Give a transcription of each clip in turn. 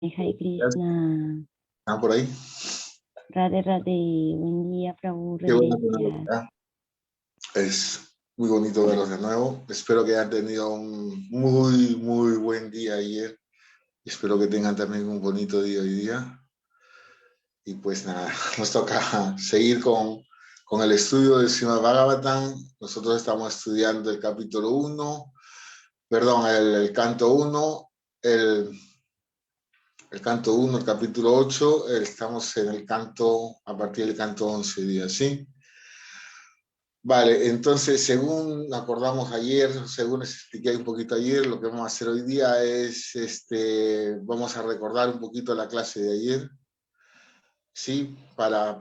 Hare Krishna. ¿Están por ahí? Radhe Radhe. Buen día, Prabhu. Qué bueno tenerlos Reverencias. acá. Es muy bonito verlos de nuevo. Espero que hayan tenido un muy buen día ayer. Espero que tengan también un bonito día hoy día. Y pues nada, nos toca seguir con el estudio del Srimad Bhagavatam. Nosotros estamos estudiando el capítulo 1, perdón, el canto 1, el canto 1, el capítulo 8. Estamos en el canto, a partir del canto 11 días, ¿sí? Vale, entonces, según acordamos ayer, según les expliqué un poquito ayer, lo que vamos a hacer hoy día es, vamos a recordar un poquito la clase de ayer, ¿sí? Para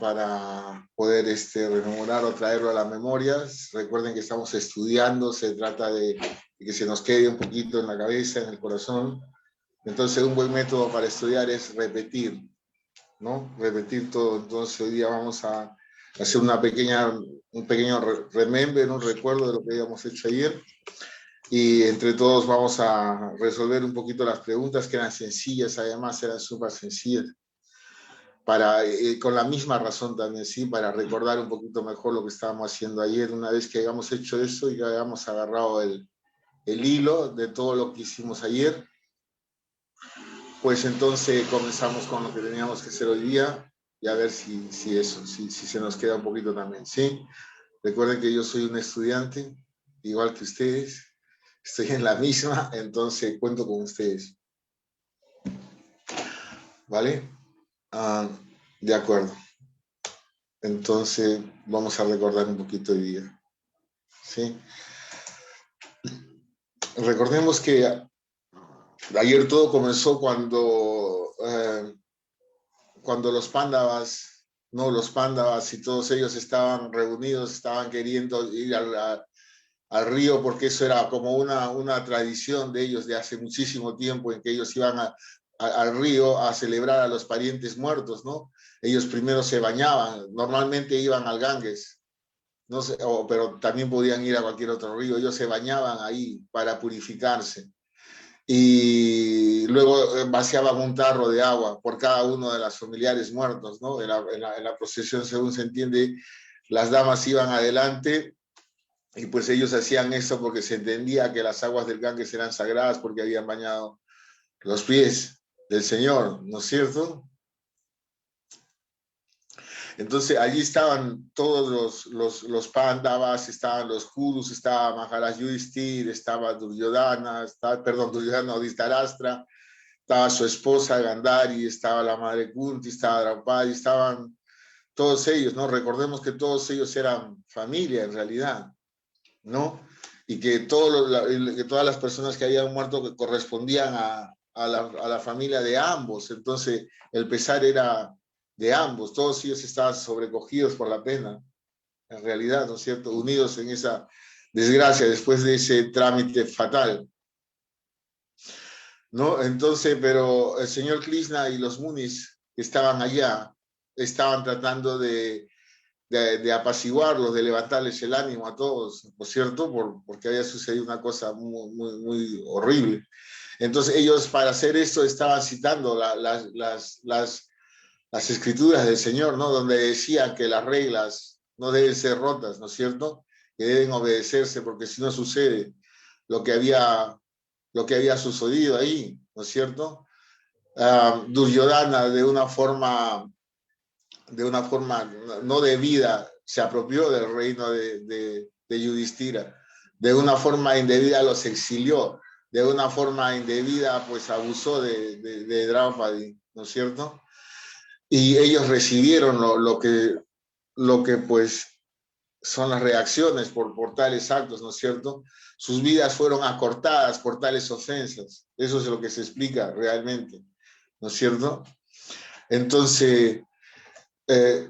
poder rememorar o traerlo a las memorias. Recuerden que estamos estudiando, se trata de que se nos quede un poquito en la cabeza, en el corazón. Entonces, un buen método para estudiar es repetir, ¿no? Repetir todo. Entonces, hoy día vamos a hacer un pequeño remember, un recuerdo de lo que habíamos hecho ayer. Y entre todos vamos a resolver un poquito las preguntas que eran sencillas, además eran súper sencillas, con la misma razón también, sí, para recordar un poquito mejor lo que estábamos haciendo ayer. Una vez que hayamos hecho eso y que hayamos agarrado el hilo de todo lo que hicimos ayer, pues entonces comenzamos con lo que teníamos que hacer hoy día y a ver si se nos queda un poquito también, ¿sí? Recuerden que yo soy un estudiante, igual que ustedes, estoy en la misma, entonces cuento con ustedes, ¿vale? De acuerdo. Entonces vamos a recordar un poquito hoy día, ¿sí? Recordemos que ayer todo comenzó cuando los Pándavas, no, los Pándavas y todos ellos estaban reunidos, estaban queriendo ir al río, porque eso era como una tradición de ellos de hace muchísimo tiempo, en que ellos iban al río a celebrar a los parientes muertos, ¿no? Ellos primero se bañaban, normalmente iban al Ganges, no sé, pero también podían ir a cualquier otro río, ellos se bañaban ahí para purificarse. Y luego vaciaban un tarro de agua por cada uno de los familiares muertos, ¿no? En la procesión, según se entiende, las damas iban adelante y pues ellos hacían eso porque se entendía que las aguas del Ganges eran sagradas porque habían bañado los pies del Señor, ¿no es cierto? Entonces allí estaban todos los Pandavas, estaban los Kurus, estaba Maharaj Yudhishthir, estaba Duryodhana, Duryodhana no, Dhritarashtra, estaba su esposa Gandhari, estaba la madre Kunti, estaba Draupadi, estaban todos ellos, ¿no? Recordemos que todos ellos eran familia en realidad, ¿no? Y que, que todas las personas que habían muerto correspondían a la familia de ambos, entonces el pesar era de ambos, todos ellos estaban sobrecogidos por la pena, en realidad, ¿no es cierto? Unidos en esa desgracia después de ese trámite fatal, ¿no? Entonces, pero el señor Krishna y los Munis que estaban allá estaban tratando de apaciguarlos, de levantarles el ánimo a todos, ¿no es cierto? Porque había sucedido una cosa muy horrible. Entonces ellos para hacer esto estaban citando las escrituras del Señor, ¿no? Donde decían que las reglas no deben ser rotas, ¿no es cierto? Que deben obedecerse porque si no sucede lo que había sucedido ahí, ¿no es cierto? Duryodhana de una forma no debida se apropió del reino de Yudhishthira, de una forma indebida los exilió, de una forma indebida pues abusó de Draupadi, ¿no es cierto? Y ellos recibieron lo que pues son las reacciones por tales actos, ¿no es cierto? Sus vidas fueron acortadas por tales ofensas. Eso es lo que se explica realmente, ¿no es cierto? Entonces, el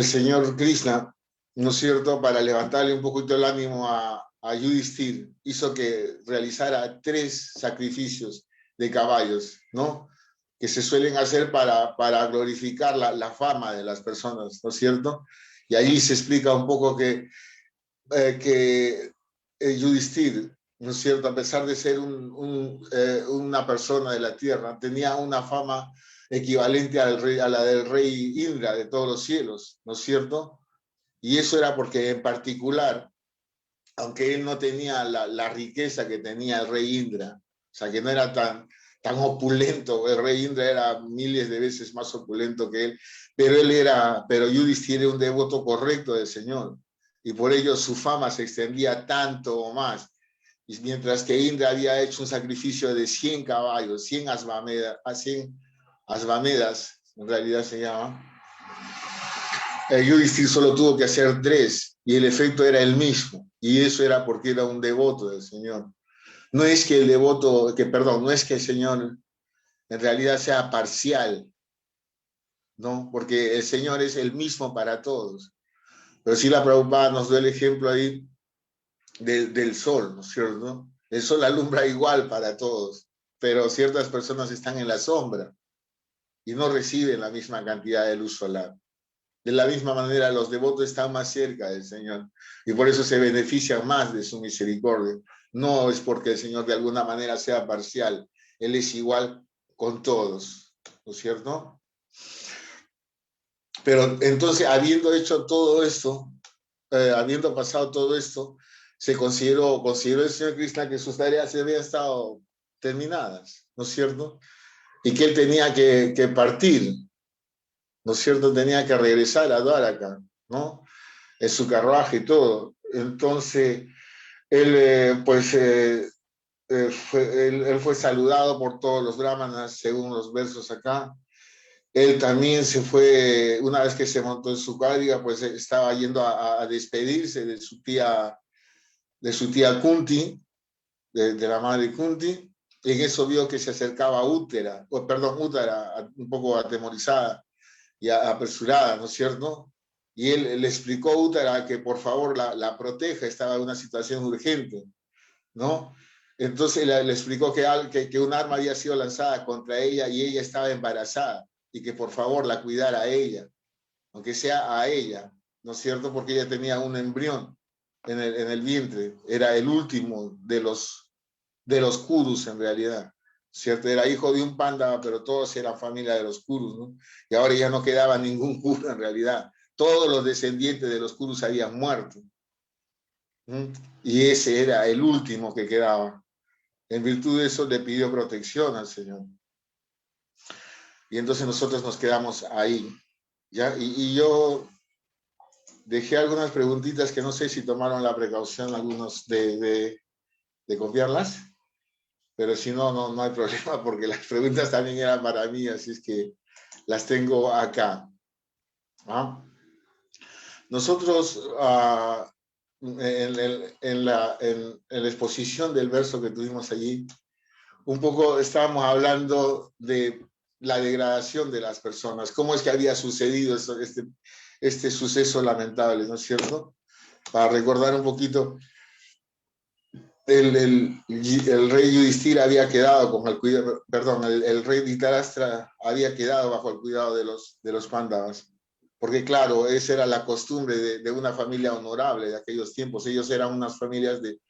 señor Krishna, ¿no es cierto?, para levantarle un poquito el ánimo a Yudhishthir, hizo que realizara 3 sacrificios de caballos, ¿no? Que se suelen hacer para glorificar la fama de las personas, ¿no es cierto? Y allí se explica un poco que Yudhishthir ¿no es cierto? A pesar de ser una persona de la tierra, tenía una fama equivalente al rey, a la del rey Indra de todos los cielos, ¿no es cierto? Y eso era porque en particular, aunque él no tenía la riqueza que tenía el rey Indra, o sea, que no era tan opulento, el rey Indra era miles de veces más opulento que él, pero Yudhishthira era un devoto correcto del Señor, y por ello su fama se extendía tanto o más. Y mientras que Indra había hecho un sacrificio de 100 caballos, 100 asvamedas, en realidad se llama, Yudhishthira solo tuvo que hacer 3 y el efecto era el mismo. Y eso era porque era un devoto del Señor. No es que no es que el Señor en realidad sea parcial, ¿no? Porque el Señor es el mismo para todos. Pero sí la Prabhupada nos da el ejemplo ahí del sol, ¿no es cierto? El sol alumbra igual para todos, pero ciertas personas están en la sombra y no reciben la misma cantidad de luz solar. De la misma manera, los devotos están más cerca del Señor y por eso se benefician más de su misericordia. No es porque el Señor de alguna manera sea parcial, Él es igual con todos, ¿no es cierto? Pero entonces, habiendo hecho todo esto, habiendo pasado todo esto, consideró el Señor Krishna que sus tareas se habían estado terminadas, ¿no es cierto? Y que él tenía que partir, ¿no es cierto? Tenía que regresar a Dwaraka, ¿no? En su carruaje y todo. Entonces, él, él fue saludado por todos los brahmanas, según los versos acá. Él también se fue, una vez que se montó en su carga, pues estaba yendo a despedirse de su tía Kunti, de la madre Kunti, y en eso vio que se acercaba Úttara, un poco atemorizada y apresurada, ¿no es cierto? Y él le explicó a Úttara que por favor la proteja, estaba en una situación urgente, ¿no? Entonces le explicó que un arma había sido lanzada contra ella y ella estaba embarazada y que por favor la cuidara a ella, aunque sea a ella, ¿no es cierto? Porque ella tenía un embrión en el vientre, era el último de los Kurus en realidad, ¿cierto? Era hijo de un panda, pero todos eran familia de los Kurus, ¿no? Y ahora ya no quedaba ningún Kuru en realidad. Todos los descendientes de los Kurus habían muerto. ¿Mm? Y ese era el último que quedaba. En virtud de eso le pidió protección al Señor. Y entonces nosotros nos quedamos ahí. ¿Ya? Y yo dejé algunas preguntitas que no sé si tomaron la precaución algunos de copiarlas. Pero si no, no hay problema porque las preguntas también eran para mí, así es que las tengo acá. ¿Ah? Nosotros, en la exposición del verso que tuvimos allí, un poco estábamos hablando de la degradación de las personas, cómo es que había sucedido este suceso lamentable, ¿no es cierto? Para recordar un poquito, el rey Yudhishthira había quedado con el cuidado, perdón, el rey Dhritarashtra había quedado bajo el cuidado de los Pándavas, porque claro, esa era la costumbre de una familia honorable de aquellos tiempos. Ellos eran unas familias de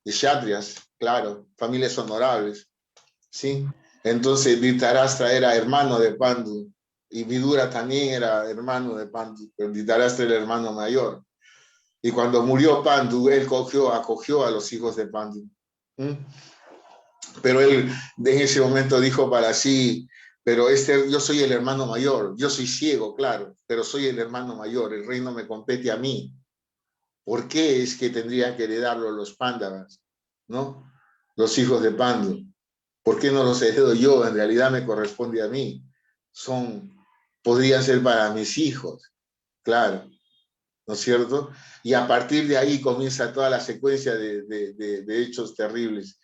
kshatriyas, claro, familias honorables, ¿sí? Entonces Dhritarashtra era hermano de Pandu y Vidura también era hermano de Pandu, pero Dhritarashtra era el hermano mayor. Y cuando murió Pandu, él acogió a los hijos de Pandu. ¿Mm? Pero él en ese momento dijo para sí, pero yo soy el hermano mayor, yo soy ciego, claro, pero soy el hermano mayor, el reino me compete a mí. ¿Por qué es que tendrían que heredarlo los Pándavas, ¿no? Los hijos de Pandu. ¿Por qué no los heredo yo? En realidad me corresponde a mí. Podrían ser para mis hijos, claro. ¿No es cierto? Y a partir de ahí comienza toda la secuencia de hechos terribles.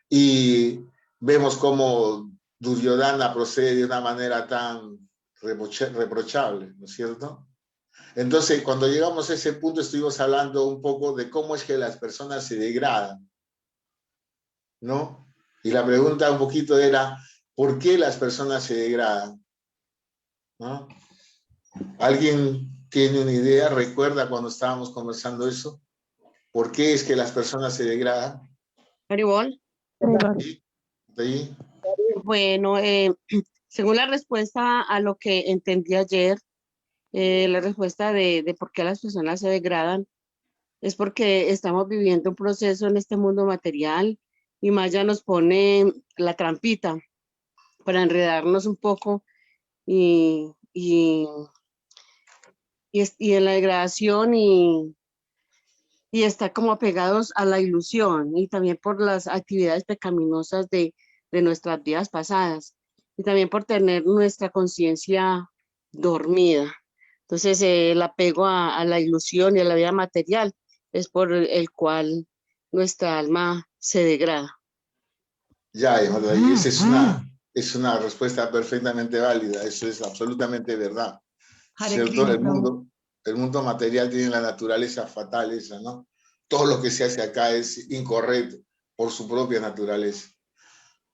Y vemos cómo Duryodhana procede de una manera tan reprochable, ¿no es cierto? Entonces, cuando llegamos a ese punto, estuvimos hablando un poco de cómo es que las personas se degradan, ¿no? Y la pregunta un poquito era, ¿por qué las personas se degradan? ¿No? ¿Alguien tiene una idea? ¿Recuerda cuando estábamos conversando eso? ¿Por qué es que las personas se degradan? Maribol. Sí, de ahí. Bueno, según la respuesta a lo que entendí ayer, la respuesta de por qué las personas se degradan es porque estamos viviendo un proceso en este mundo material y Maya nos pone la trampita para enredarnos un poco y y en la degradación y estar como apegados a la ilusión y también por las actividades pecaminosas de nuestras vidas pasadas y también por tener nuestra conciencia dormida. Entonces, el apego a la ilusión y a la vida material es por el cual nuestra alma se degrada. Ya, esa es una respuesta perfectamente válida, eso es absolutamente verdad. Hare ¿Cierto? Krishna. El mundo material tiene la naturaleza fatal esa, ¿no? Todo lo que se hace acá es incorrecto por su propia naturaleza.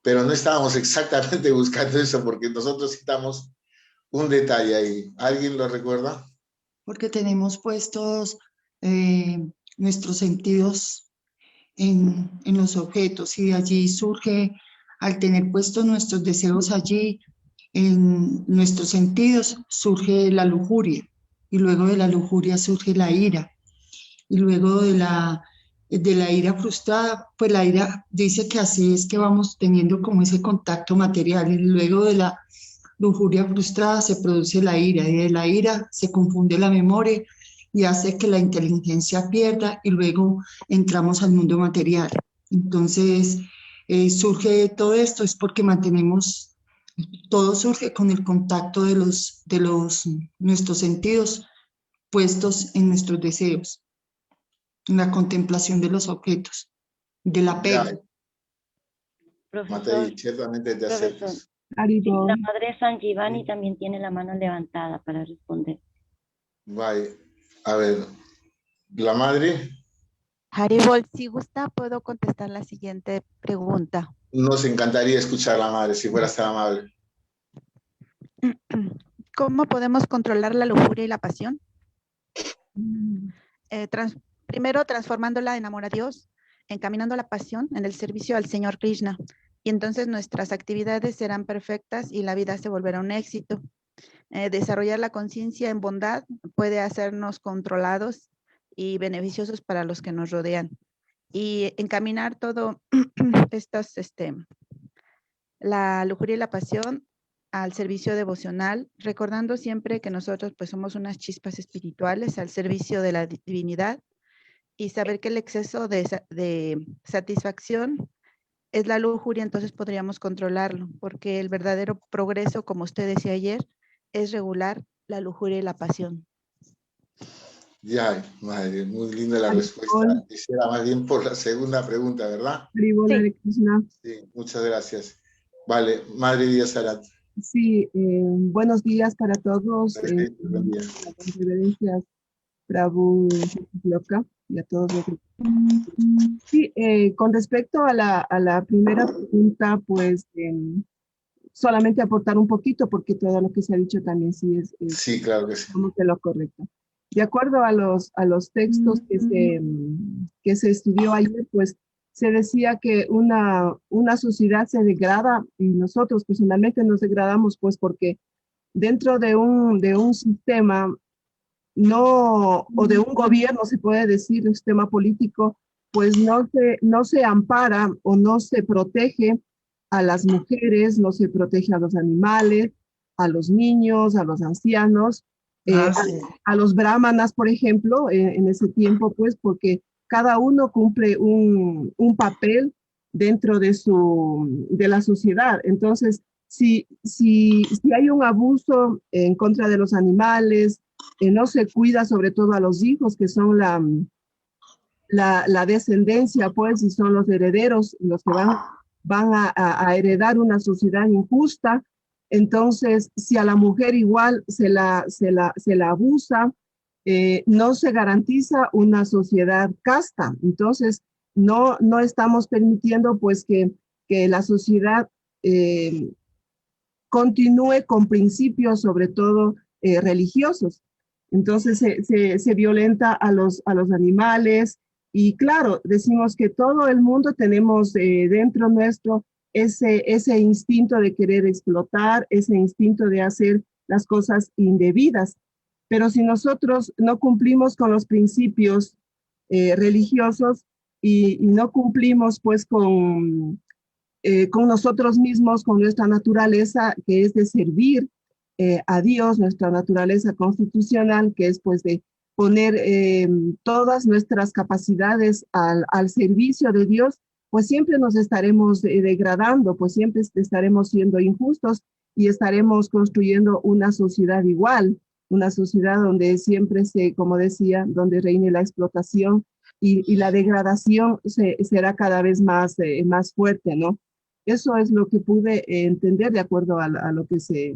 Pero no estábamos exactamente buscando eso porque nosotros citamos un detalle ahí. ¿Alguien lo recuerda? Porque tenemos puestos nuestros sentidos en los objetos y de allí surge, al tener puestos nuestros deseos allí, en nuestros sentidos, surge la lujuria y luego de la lujuria surge la ira y luego de la ira frustrada, pues la ira dice que así es que vamos teniendo como ese contacto material y luego de la lujuria frustrada se produce la ira y de la ira se confunde la memoria y hace que la inteligencia pierda y luego entramos al mundo material. Entonces, surge todo esto es porque mantenemos, todo surge con el contacto de nuestros sentidos puestos en nuestros deseos, en la contemplación de los objetos, del apego. Ya, Profesor, Matei, ciertamente te profesor. acercas. Sí, la madre Sanjivani también tiene la mano levantada para responder. Vale. A ver, la madre, Haribol, si gusta, puedo contestar la siguiente pregunta. nos encantaría escuchar a la madre, si fueras tan amable. ¿Cómo podemos controlar la lujuria y la pasión? Primero, transformándola en amor a Dios, encaminando la pasión en el servicio al Señor Krishna. Y entonces nuestras actividades serán perfectas y la vida se volverá un éxito. Desarrollar la conciencia en bondad puede hacernos controlados y beneficiosos para los que nos rodean. Y encaminar todo estas, la lujuria y la pasión al servicio devocional, recordando siempre que nosotros pues somos unas chispas espirituales al servicio de la divinidad y saber que el exceso de satisfacción es la lujuria, entonces podríamos controlarlo, porque el verdadero progreso, como usted decía ayer, es regular la lujuria y la pasión. Ya, madre, muy linda la respuesta. Quisiera más bien por la segunda pregunta, ¿verdad? Sí, muchas gracias. Vale, Madre Díaz Sarat. Sí, buenos días para todos. Buen día. Las reverencias, Prabhu Loca y a todos los. Sí, con respecto a la primera pregunta, pues solamente aportar un poquito, porque todo lo que se ha dicho también sí es Sí, claro que sí. de lo correcto. De acuerdo a los textos que se estudió ayer, pues se decía que una sociedad se degrada y nosotros personalmente nos degradamos pues porque dentro de un sistema o de un gobierno, se puede decir, un sistema político, pues no se ampara o no se protege a las mujeres, no se protege a los animales, a los niños, a los ancianos, a los brahmanas, por ejemplo, en ese tiempo, pues porque cada uno cumple un papel dentro de la sociedad. Entonces, si hay un abuso en contra de los animales, no se cuida sobre todo a los hijos, que son la descendencia, pues, y son los herederos, los que van a heredar una sociedad injusta. Entonces, si a la mujer igual se la abusa, no se garantiza una sociedad casta. Entonces, no estamos permitiendo pues que la sociedad continúe con principios, sobre todo religiosos. Entonces se violenta a los animales Y claro, decimos que todo el mundo tenemos dentro nuestro ese instinto de querer explotar, ese instinto de hacer las cosas indebidas. Pero si nosotros no cumplimos con los principios religiosos y no cumplimos pues con nosotros mismos, con nuestra naturaleza, que es de servir a Dios, nuestra naturaleza constitucional, que es pues de poner todas nuestras capacidades al servicio de Dios, pues siempre nos estaremos degradando, pues siempre estaremos siendo injustos y estaremos construyendo una sociedad igual, una sociedad donde siempre como decía, donde reine la explotación y la degradación será cada vez más fuerte, ¿no? Eso es lo que pude entender de acuerdo a lo que se...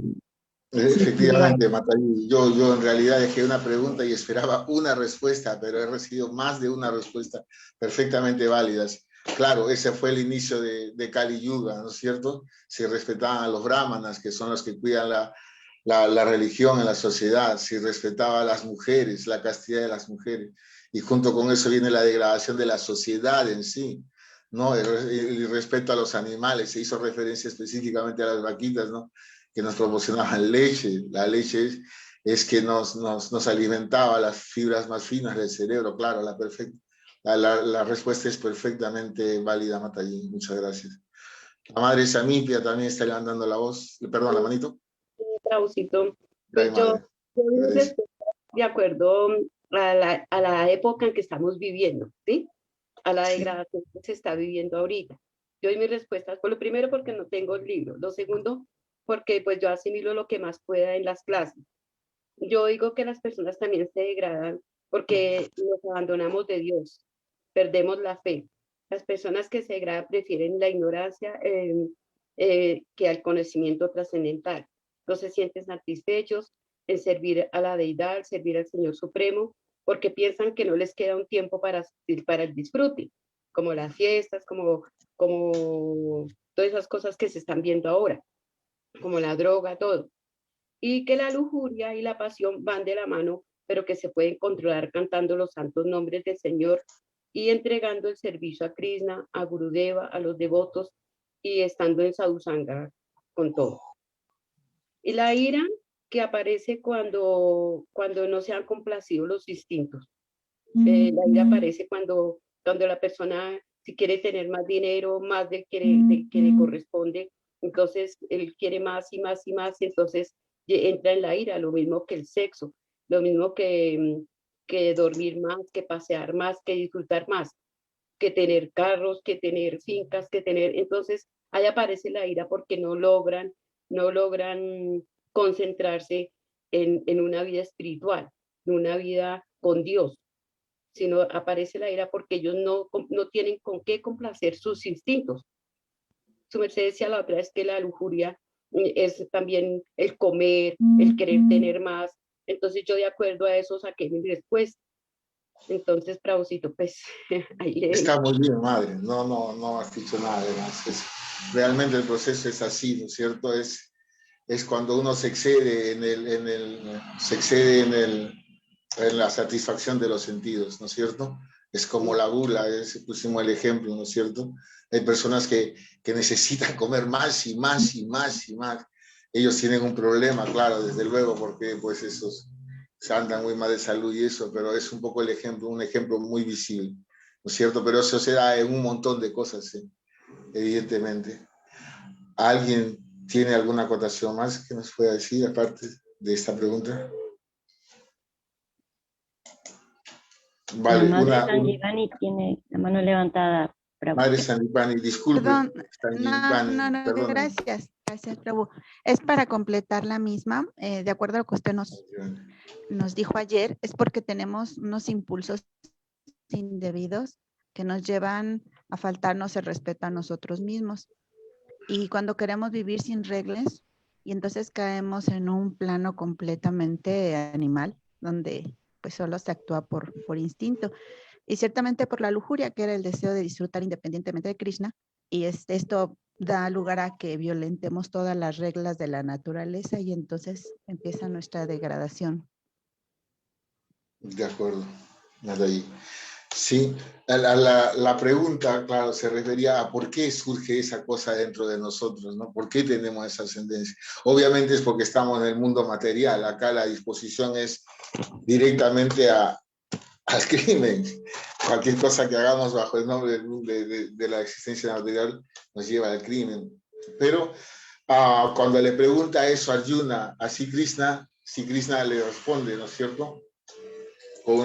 Efectivamente, Matallí, yo en realidad dejé una pregunta y esperaba una respuesta, pero he recibido más de una respuesta perfectamente válidas. Claro, ese fue el inicio de Kali Yuga, ¿no es cierto? Se respetaban a los brahmanas, que son los que cuidan la religión en la sociedad, se respetaba a las mujeres, la castidad de las mujeres, y junto con eso viene la degradación de la sociedad en sí, ¿no? El respeto a los animales, se hizo referencia específicamente a las vaquitas, ¿no? Que nos proporcionaban leche. La leche es que nos alimentaba las fibras más finas del cerebro. Claro, la respuesta es perfectamente válida, Matallí. Muchas gracias. La madre Samipia también está levantando la voz. Perdón, la manito. Raúlcito, Ay, pues yo madre. de acuerdo a la época en que estamos viviendo, ¿sí? A la degradación que se está viviendo ahorita. Yo doy mis respuestas, por lo primero porque no tengo el libro, lo segundo porque pues yo asimilo lo que más pueda en las clases. Yo digo que las personas también se degradan porque nos abandonamos de Dios, perdemos la fe. Las personas que se degradan prefieren la ignorancia que al conocimiento trascendental. No se sienten satisfechos en servir a la deidad, servir al Señor Supremo, porque piensan que no les queda un tiempo para el disfrute, como las fiestas, como todas esas cosas que se están viendo ahora, como la droga, todo. Y que la lujuria y la pasión van de la mano, pero que se pueden controlar cantando los santos nombres del Señor y entregando el servicio a Krishna, a Gurudeva, a los devotos y estando en sadhusanga con todo. Y la ira que aparece cuando no se han complacido los instintos. La ira aparece cuando la persona, si quiere tener más dinero, más del que le corresponde, entonces él quiere más y más y más, y entonces entra en la ira, lo mismo que el sexo, lo mismo que dormir más, que pasear más, que disfrutar más, que tener carros, que tener fincas, entonces ahí aparece la ira porque no logran concentrarse en una vida espiritual, en una vida con Dios, sino aparece la ira porque ellos no tienen con qué complacer sus instintos. Su merced decía la otra vez que la lujuria es también el comer, el querer tener más. Entonces yo de acuerdo a eso saqué mi respuesta. Entonces, Prausito, pues ahí le... Está muy bien, madre. No has dicho nada de más. Realmente el proceso es así, ¿no es cierto? Es cuando uno se excede en la satisfacción de los sentidos, ¿no es cierto? Es como la gula, pusimos el ejemplo, ¿no es cierto? Hay personas que necesitan comer más y más y más y más. Ellos tienen un problema, claro, desde luego, porque pues esos se andan muy mal de salud y eso, pero es un poco un ejemplo muy visible, ¿no es cierto? Pero eso se da en un montón de cosas, ¿sí? Evidentemente. ¿Alguien tiene alguna acotación más que nos pueda decir, aparte de esta pregunta? Vale, la madre Sanjivani tiene la mano levantada. Madre Sanjivani, disculpe. Perdón, Sanjivani, no, gracias, Prabhu. Es para completar la misma, de acuerdo a lo que usted nos dijo ayer, es porque tenemos unos impulsos indebidos que nos llevan a faltarnos el respeto a nosotros mismos. Y cuando queremos vivir sin reglas, y entonces caemos en un plano completamente animal, donde pues solo se actúa por instinto. Y ciertamente por la lujuria, que era el deseo de disfrutar independientemente de Krishna, y esto da lugar a que violentemos todas las reglas de la naturaleza y entonces empieza nuestra degradación. De acuerdo, nada ahí. Sí, la pregunta, claro, se refería a por qué surge esa cosa dentro de nosotros, ¿no? ¿Por qué tenemos esa ascendencia? Obviamente es porque estamos en el mundo material. Acá la disposición es directamente al crimen. Cualquier cosa que hagamos bajo el nombre de la existencia material nos lleva al crimen. Pero cuando le pregunta eso a Arjuna, a Sri Krishna, Sri Krishna le responde, ¿no es cierto? Con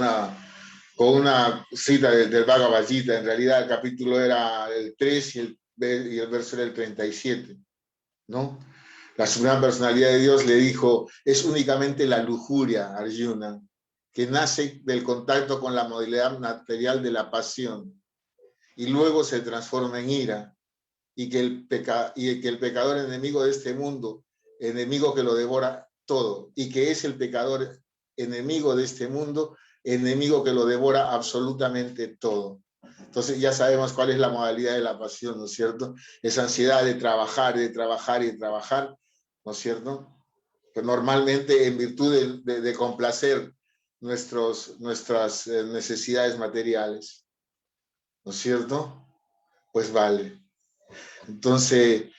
una cita del Bhagavad Gita. En realidad el capítulo era el 3 y el verso era el 37, ¿no? La Suprema Personalidad de Dios le dijo, es únicamente la lujuria, Arjuna, que nace del contacto con la modalidad material de la pasión y luego se transforma en ira, y que el pecador enemigo de este mundo, enemigo que lo devora todo, y que es el pecador enemigo de este mundo, enemigo que lo devora absolutamente todo. Entonces ya sabemos cuál es la modalidad de la pasión, ¿no es cierto? Esa ansiedad de trabajar, de trabajar y de trabajar, ¿no es cierto? Que normalmente en virtud de complacer nuestras necesidades materiales, ¿no es cierto? Pues vale. Entonces,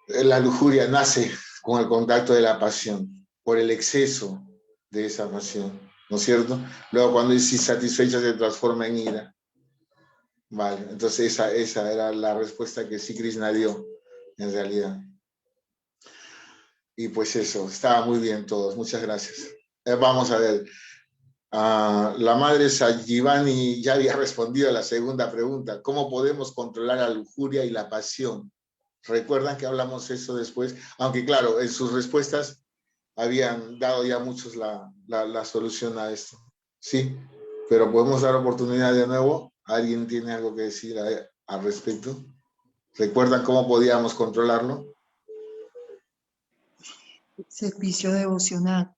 la lujuria nace con el contacto de la pasión, por el exceso de esa pasión, ¿no es cierto? Luego cuando es insatisfecha se transforma en ira. Vale, entonces esa era la respuesta que sí Krishna dio, en realidad. Y pues eso, estaba muy bien todos, muchas gracias. Vamos a ver, la madre Sanjivani ya había respondido a la segunda pregunta, ¿cómo podemos controlar la lujuria y la pasión? ¿Recuerdan que hablamos eso después? Aunque claro, en sus respuestas habían dado ya muchos la solución a esto. Sí, pero podemos dar oportunidad de nuevo. ¿Alguien tiene algo que decir al respecto? ¿Recuerdan cómo podíamos controlarlo? Servicio devocional.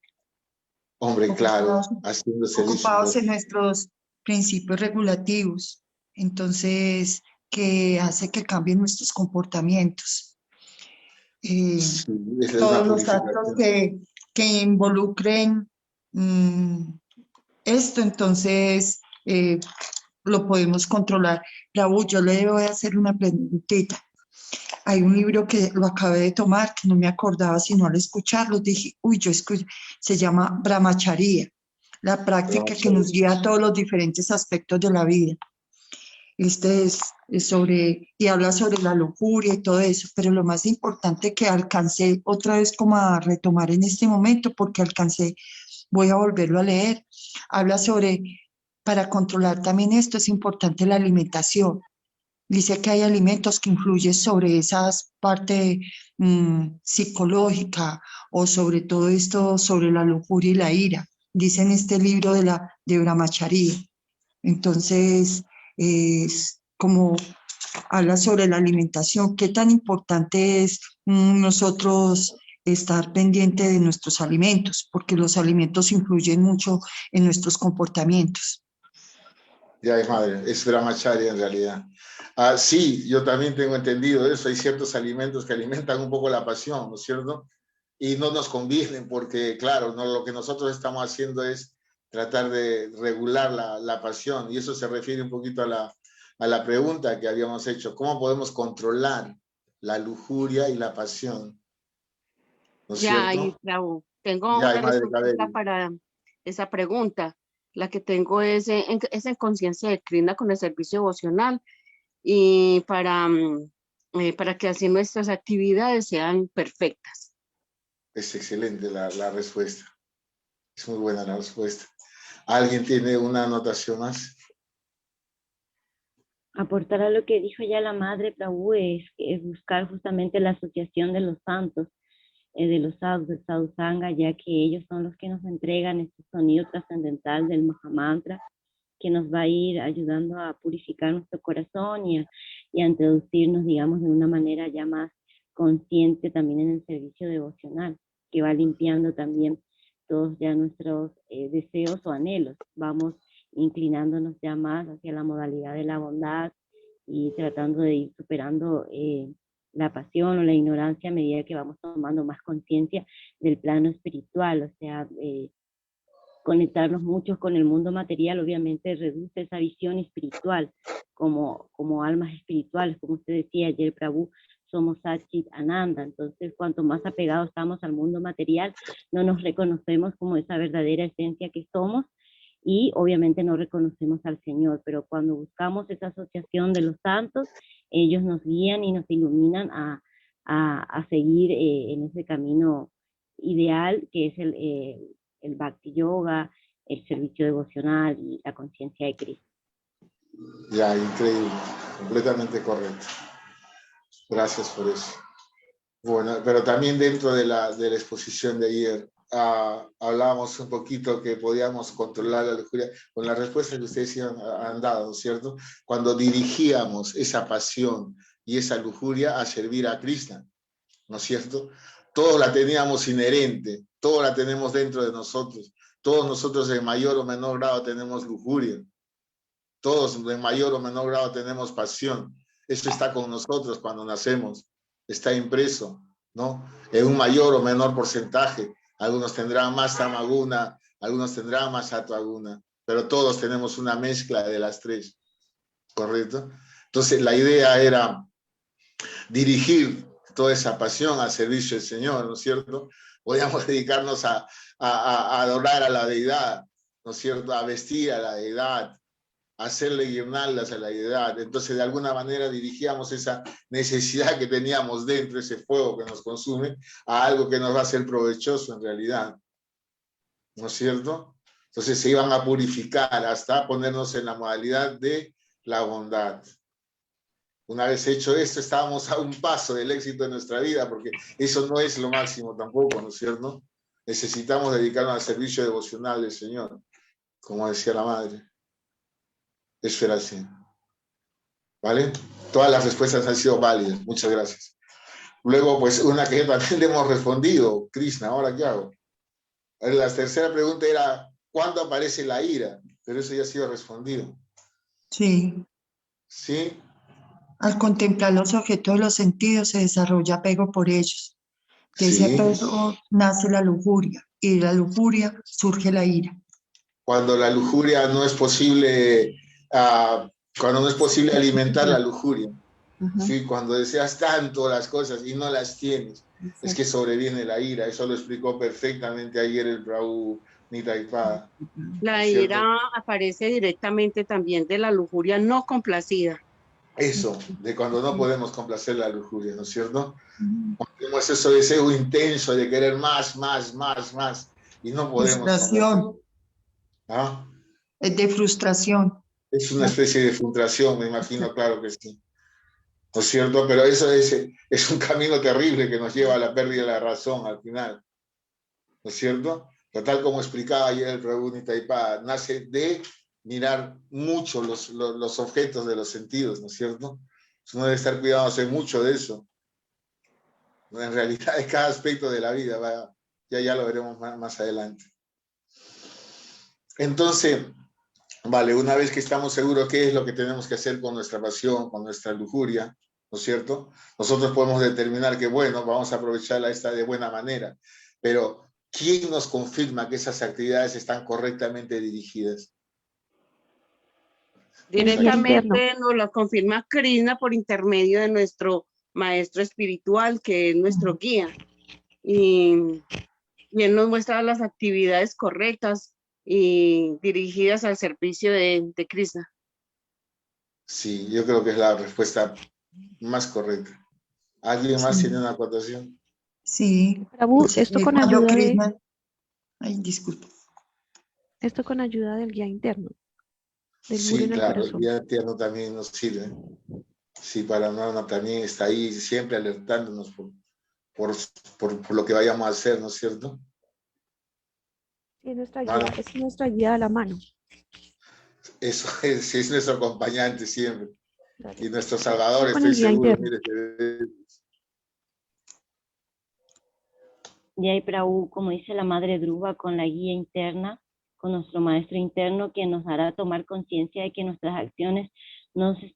Hombre, claro, haciendo servicio. Ocupados en nuestros principios regulativos. Entonces, que hace que cambien nuestros comportamientos. Sí, esa es Todos una los actos purificación. que involucren esto, entonces lo podemos controlar. Raúl, yo le voy a hacer una preguntita. Hay un libro que lo acabé de tomar, que no me acordaba sino al escucharlo, dije, uy, yo escucho, se llama Brahmacharya, la práctica que nos guía a todos los diferentes aspectos de la vida. Este es sobre, y habla sobre la lujuria y todo eso, pero lo más importante que alcancé otra vez como a retomar en este momento, porque alcancé, voy a volverlo a leer, habla sobre, para controlar también esto es importante la alimentación. Dice que hay alimentos que influyen sobre esas partes psicológica o sobre todo esto, sobre la lujuria y la ira. Dice en este libro de Brahmacharya. Entonces, es como habla sobre la alimentación, qué tan importante es nosotros estar pendiente de nuestros alimentos, porque los alimentos influyen mucho en nuestros comportamientos. Ya es madre, es Brahmacharya en realidad. Sí, yo también tengo entendido eso. Hay ciertos alimentos que alimentan un poco la pasión, ¿no es cierto? Y no nos convienen porque, claro, no, lo que nosotros estamos haciendo es tratar de regular la pasión. Y eso se refiere un poquito a la pregunta que habíamos hecho. ¿Cómo podemos controlar la lujuria y la pasión? ¿No es Ya, cierto? y Raúl, tengo Ya, una madre respuesta Cabello. para esa pregunta. La que tengo es en conciencia de Krishna con el servicio devocional y para que así nuestras actividades sean perfectas. Es excelente la respuesta. Es muy buena la respuesta. ¿Alguien tiene una anotación más? Aportar a lo que dijo ya la madre Prabhu es buscar justamente la asociación de los santos, de los sadhus, del sadhusanga, ya que ellos son los que nos entregan este sonido trascendental del Mahamantra, que nos va a ir ayudando a purificar nuestro corazón y a introducirnos, digamos, de una manera ya más consciente también en el servicio devocional, que va limpiando también todos ya nuestros deseos o anhelos. Vamos inclinándonos ya más hacia la modalidad de la bondad y tratando de ir superando la pasión o la ignorancia a medida que vamos tomando más conciencia del plano espiritual, o sea, conectarnos mucho con el mundo material, obviamente reduce esa visión espiritual, como almas espirituales, como usted decía ayer, Prabhu, somos Satchit Ananda. Entonces, cuanto más apegados estamos al mundo material, no nos reconocemos como esa verdadera esencia que somos, y obviamente no reconocemos al Señor, pero cuando buscamos esa asociación de los santos, ellos nos guían y nos iluminan a seguir en ese camino ideal que es el Bhakti Yoga, el servicio devocional y la conciencia de Cristo. Ya, increíble, completamente correcto. Gracias por eso. Bueno, pero también dentro de la exposición de ayer, hablábamos un poquito que podíamos controlar la lujuria con la respuesta que ustedes han dado, ¿cierto? Cuando dirigíamos esa pasión y esa lujuria a servir a Krishna, ¿no es cierto? Todos la teníamos inherente, todos la tenemos dentro de nosotros, todos nosotros en mayor o menor grado tenemos lujuria, todos en mayor o menor grado tenemos pasión. Eso está con nosotros cuando nacemos, está impreso, ¿no? En un mayor o menor porcentaje. Algunos tendrán más tamaguna, algunos tendrán más sattvaguna, pero todos tenemos una mezcla de las tres, ¿correcto? Entonces la idea era dirigir toda esa pasión al servicio del Señor, ¿no es cierto? Podíamos dedicarnos a adorar a la deidad, ¿no es cierto? A vestir a la deidad, a hacerle guirnaldas a la deidad. Entonces de alguna manera dirigíamos esa necesidad que teníamos dentro, ese fuego que nos consume, a algo que nos va a ser provechoso en realidad, ¿no es cierto? Entonces se iban a purificar hasta ponernos en la modalidad de la bondad. Una vez hecho esto, estábamos a un paso del éxito de nuestra vida, porque eso no es lo máximo tampoco, ¿no es cierto? Necesitamos dedicarnos al servicio devocional del Señor, como decía la madre. Eso era así. ¿Vale? Todas las respuestas han sido válidas. Muchas gracias. Luego, pues, una que también le hemos respondido. Krishna, ¿ahora qué hago? La tercera pregunta era, ¿cuándo aparece la ira? Pero eso ya ha sido respondido. Sí. ¿Sí? Al contemplar los objetos de los sentidos se desarrolla apego por ellos. De ese apego nace la lujuria y de la lujuria surge la ira. Cuando la lujuria no es posible, cuando no es posible alimentar la lujuria, ¿sí? Cuando deseas tanto las cosas y no las tienes, es que sobreviene la ira. Eso lo explicó perfectamente ayer el Prabhu Nitaipada. La ira aparece directamente también de la lujuria no complacida. Eso, de cuando no podemos complacer la lujuria, ¿no es cierto? Cuando tenemos ese deseo intenso de querer más, y no podemos. Frustración. ¿Ah? Es de frustración. Es una especie de frustración, me imagino, claro que sí. ¿No es cierto? Pero eso es un camino terrible que nos lleva a la pérdida de la razón al final. ¿No es cierto? Pero tal como explicaba ayer el Prabhu Nitaipada, nace de mirar mucho los objetos de los sentidos, ¿no es cierto? Uno debe estar cuidándose mucho de eso. En realidad es cada aspecto de la vida, ya lo veremos más adelante. Entonces, vale, una vez que estamos seguros qué es lo que tenemos que hacer con nuestra pasión, con nuestra lujuria, ¿no es cierto? Nosotros podemos determinar que, bueno, vamos a aprovecharla esta de buena manera, pero ¿quién nos confirma que esas actividades están correctamente dirigidas? Directamente nos lo confirma Krishna por intermedio de nuestro maestro espiritual, que es nuestro guía. Y él nos muestra las actividades correctas y dirigidas al servicio de Krishna. Sí, yo creo que es la respuesta más correcta. ¿Alguien más tiene una acotación? Sí. Prabhu, esto con ayuda de... Ay, disculpa. Esto con ayuda del guía interno. Sí, claro, el guía interno también nos sirve. Sí, Paranorma también está ahí siempre alertándonos por lo que vayamos a hacer, ¿no es cierto? Sí, es nuestra guía a la mano. Eso es nuestro acompañante siempre. Dale. Y nuestro salvador, estoy seguro. Y ahí, Prabhu, como dice la Madre Dhruva, con la guía interna, con nuestro maestro interno, que nos hará tomar conciencia de que nuestras acciones no se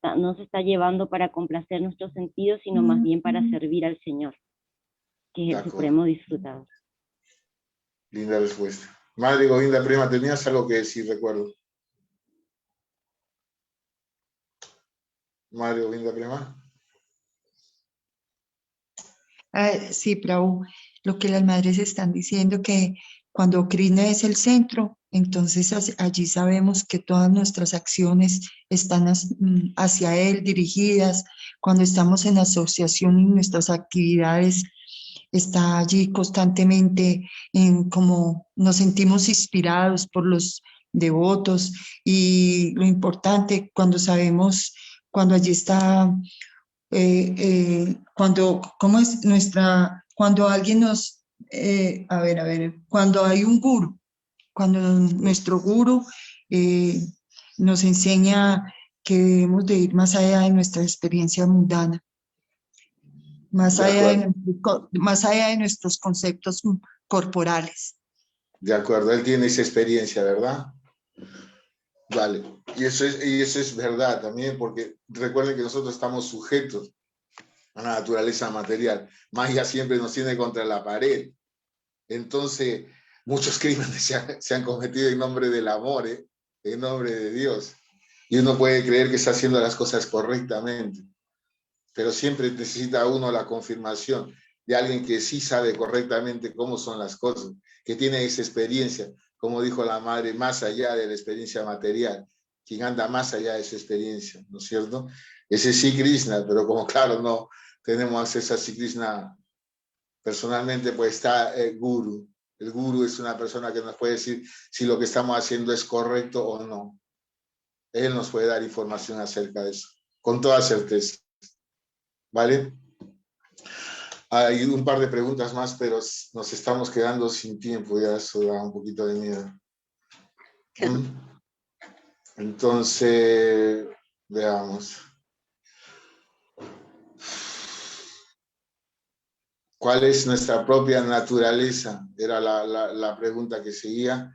está llevando para complacer nuestros sentidos, sino más bien para servir al Señor, que es el supremo disfrutador. Linda respuesta. Madre Govinda Prema, tenías algo que decir, recuerdo. Madre Govinda Prema. Sí, Prabhu, lo que las madres están diciendo, que cuando Krishna es el centro, entonces allí sabemos que todas nuestras acciones están hacia él dirigidas. Cuando estamos en asociación y nuestras actividades está allí constantemente, como nos sentimos inspirados por los devotos, y lo importante cuando sabemos, cuando allí está, ¿cómo es cuando alguien nos, cuando hay un gurú, cuando nuestro gurú nos enseña que debemos de ir más allá de nuestra experiencia mundana, más allá de nuestros conceptos corporales. De acuerdo, él tiene esa experiencia, ¿verdad? Vale, y eso es verdad también, porque recuerden que nosotros estamos sujetos a la naturaleza material. Magia siempre nos tiene contra la pared. Entonces, muchos crímenes se han cometido en nombre del amor, en nombre de Dios. Y uno puede creer que está haciendo las cosas correctamente, pero siempre necesita uno la confirmación de alguien que sí sabe correctamente cómo son las cosas, que tiene esa experiencia, como dijo la madre, más allá de la experiencia material, quien anda más allá de esa experiencia, ¿no es cierto? Ese sí Krishna, pero como claro, no tenemos acceso a sí Krishna personalmente, pues está el guru. El guru es una persona que nos puede decir si lo que estamos haciendo es correcto o no. Él nos puede dar información acerca de eso, con toda certeza. ¿Vale? Hay un par de preguntas más, pero nos estamos quedando sin tiempo, ya eso da un poquito de miedo. Entonces, veamos. ¿Cuál es nuestra propia naturaleza? Era la pregunta que seguía.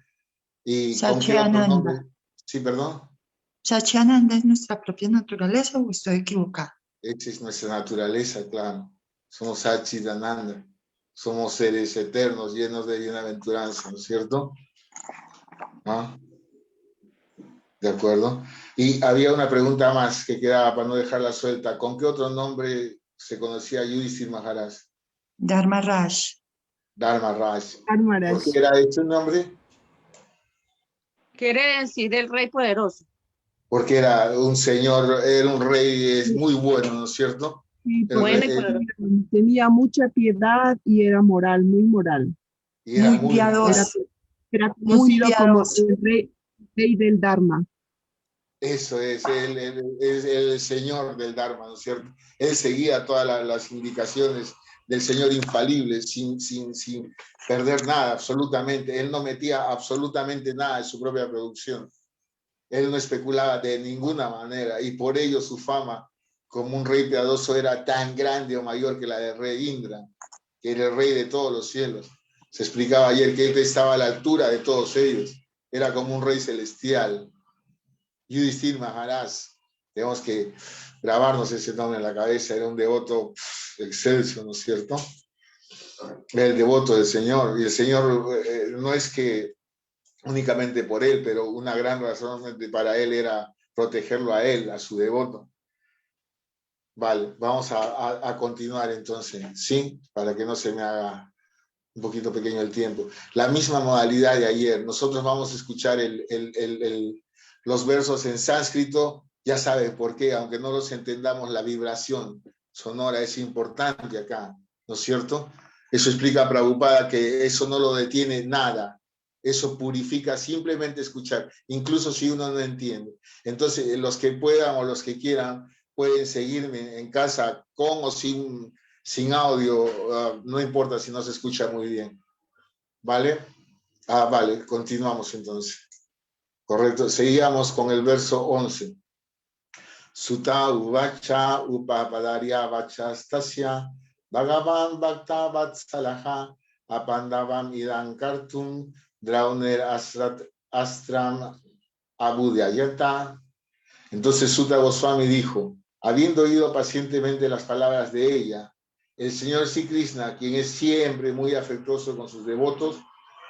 ¿Y con qué otro nombre? Sí, perdón. ¿Satchidananda es nuestra propia naturaleza o estoy equivocada? Esa es nuestra naturaleza, claro. Somos Satchidananda. Somos seres eternos, llenos de bienaventuranza, ¿no es cierto? ¿Ah? De acuerdo. Y había una pregunta más que quedaba para no dejarla suelta. ¿Con qué otro nombre se conocía a Yudhishthira Maharaj? Dharmaraj. Dharmaraj. Dharmaraj. ¿Por qué era ese nombre? Quiere decir el rey poderoso. Porque era un señor, era un rey muy bueno, ¿no es cierto? Sí, tenía mucha piedad y era moral, muy moral. Y era muy piadoso. Era conocido como el rey del Dharma. Eso es, él es el señor del Dharma, ¿no es cierto? Él seguía todas las indicaciones del Señor infalible, sin perder nada, absolutamente. Él no metía absolutamente nada de su propia producción. Él no especulaba de ninguna manera, y por ello su fama como un rey piadoso era tan grande o mayor que la del rey Indra, que era el rey de todos los cielos. Se explicaba ayer que él estaba a la altura de todos ellos. Era como un rey celestial. Yudhishthira Maharaj, tenemos que grabarnos ese nombre en la cabeza, era un devoto excelso, ¿no es cierto? Era el devoto del Señor, y el Señor no es que únicamente por él, pero una gran razón para él era protegerlo a él, a su devoto. Vale, vamos a continuar entonces, ¿sí? Para que no se me haga un poquito pequeño el tiempo. La misma modalidad de ayer, nosotros vamos a escuchar los versos en sánscrito, ya saben por qué, aunque no los entendamos, la vibración sonora es importante acá, ¿no es cierto? Eso explica Prabhupada que eso no lo detiene nada, eso purifica simplemente escuchar, incluso si uno no entiende. Entonces, los que puedan o los que quieran pueden seguirme en casa con o sin audio, no importa si no se escucha muy bien. ¿Vale? Vale, continuamos entonces. Correcto, seguíamos con el verso 11. Sutta uvacha upapadarya vachastasya bhagavan bhakta vatsalaha apandavam idam kartum drauner astram abudyayata. Entonces Sutta Goswami dijo, habiendo oído pacientemente las palabras de ella, el Señor Sri Krishna, quien es siempre muy afectuoso con sus devotos,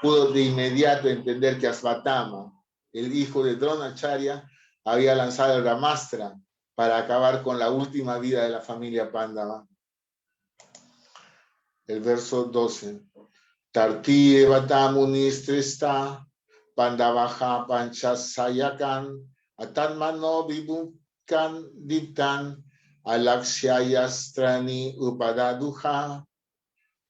pudo de inmediato entender que Asvatama, el hijo de Dronacharya, había lanzado el Brahmastra para acabar con la última vida de la familia Pándava. El verso 12. Tarti evatamunistrista Pandavaja panchasayakan atanmano vibhukan diptan alakshyayastrani upadaduja.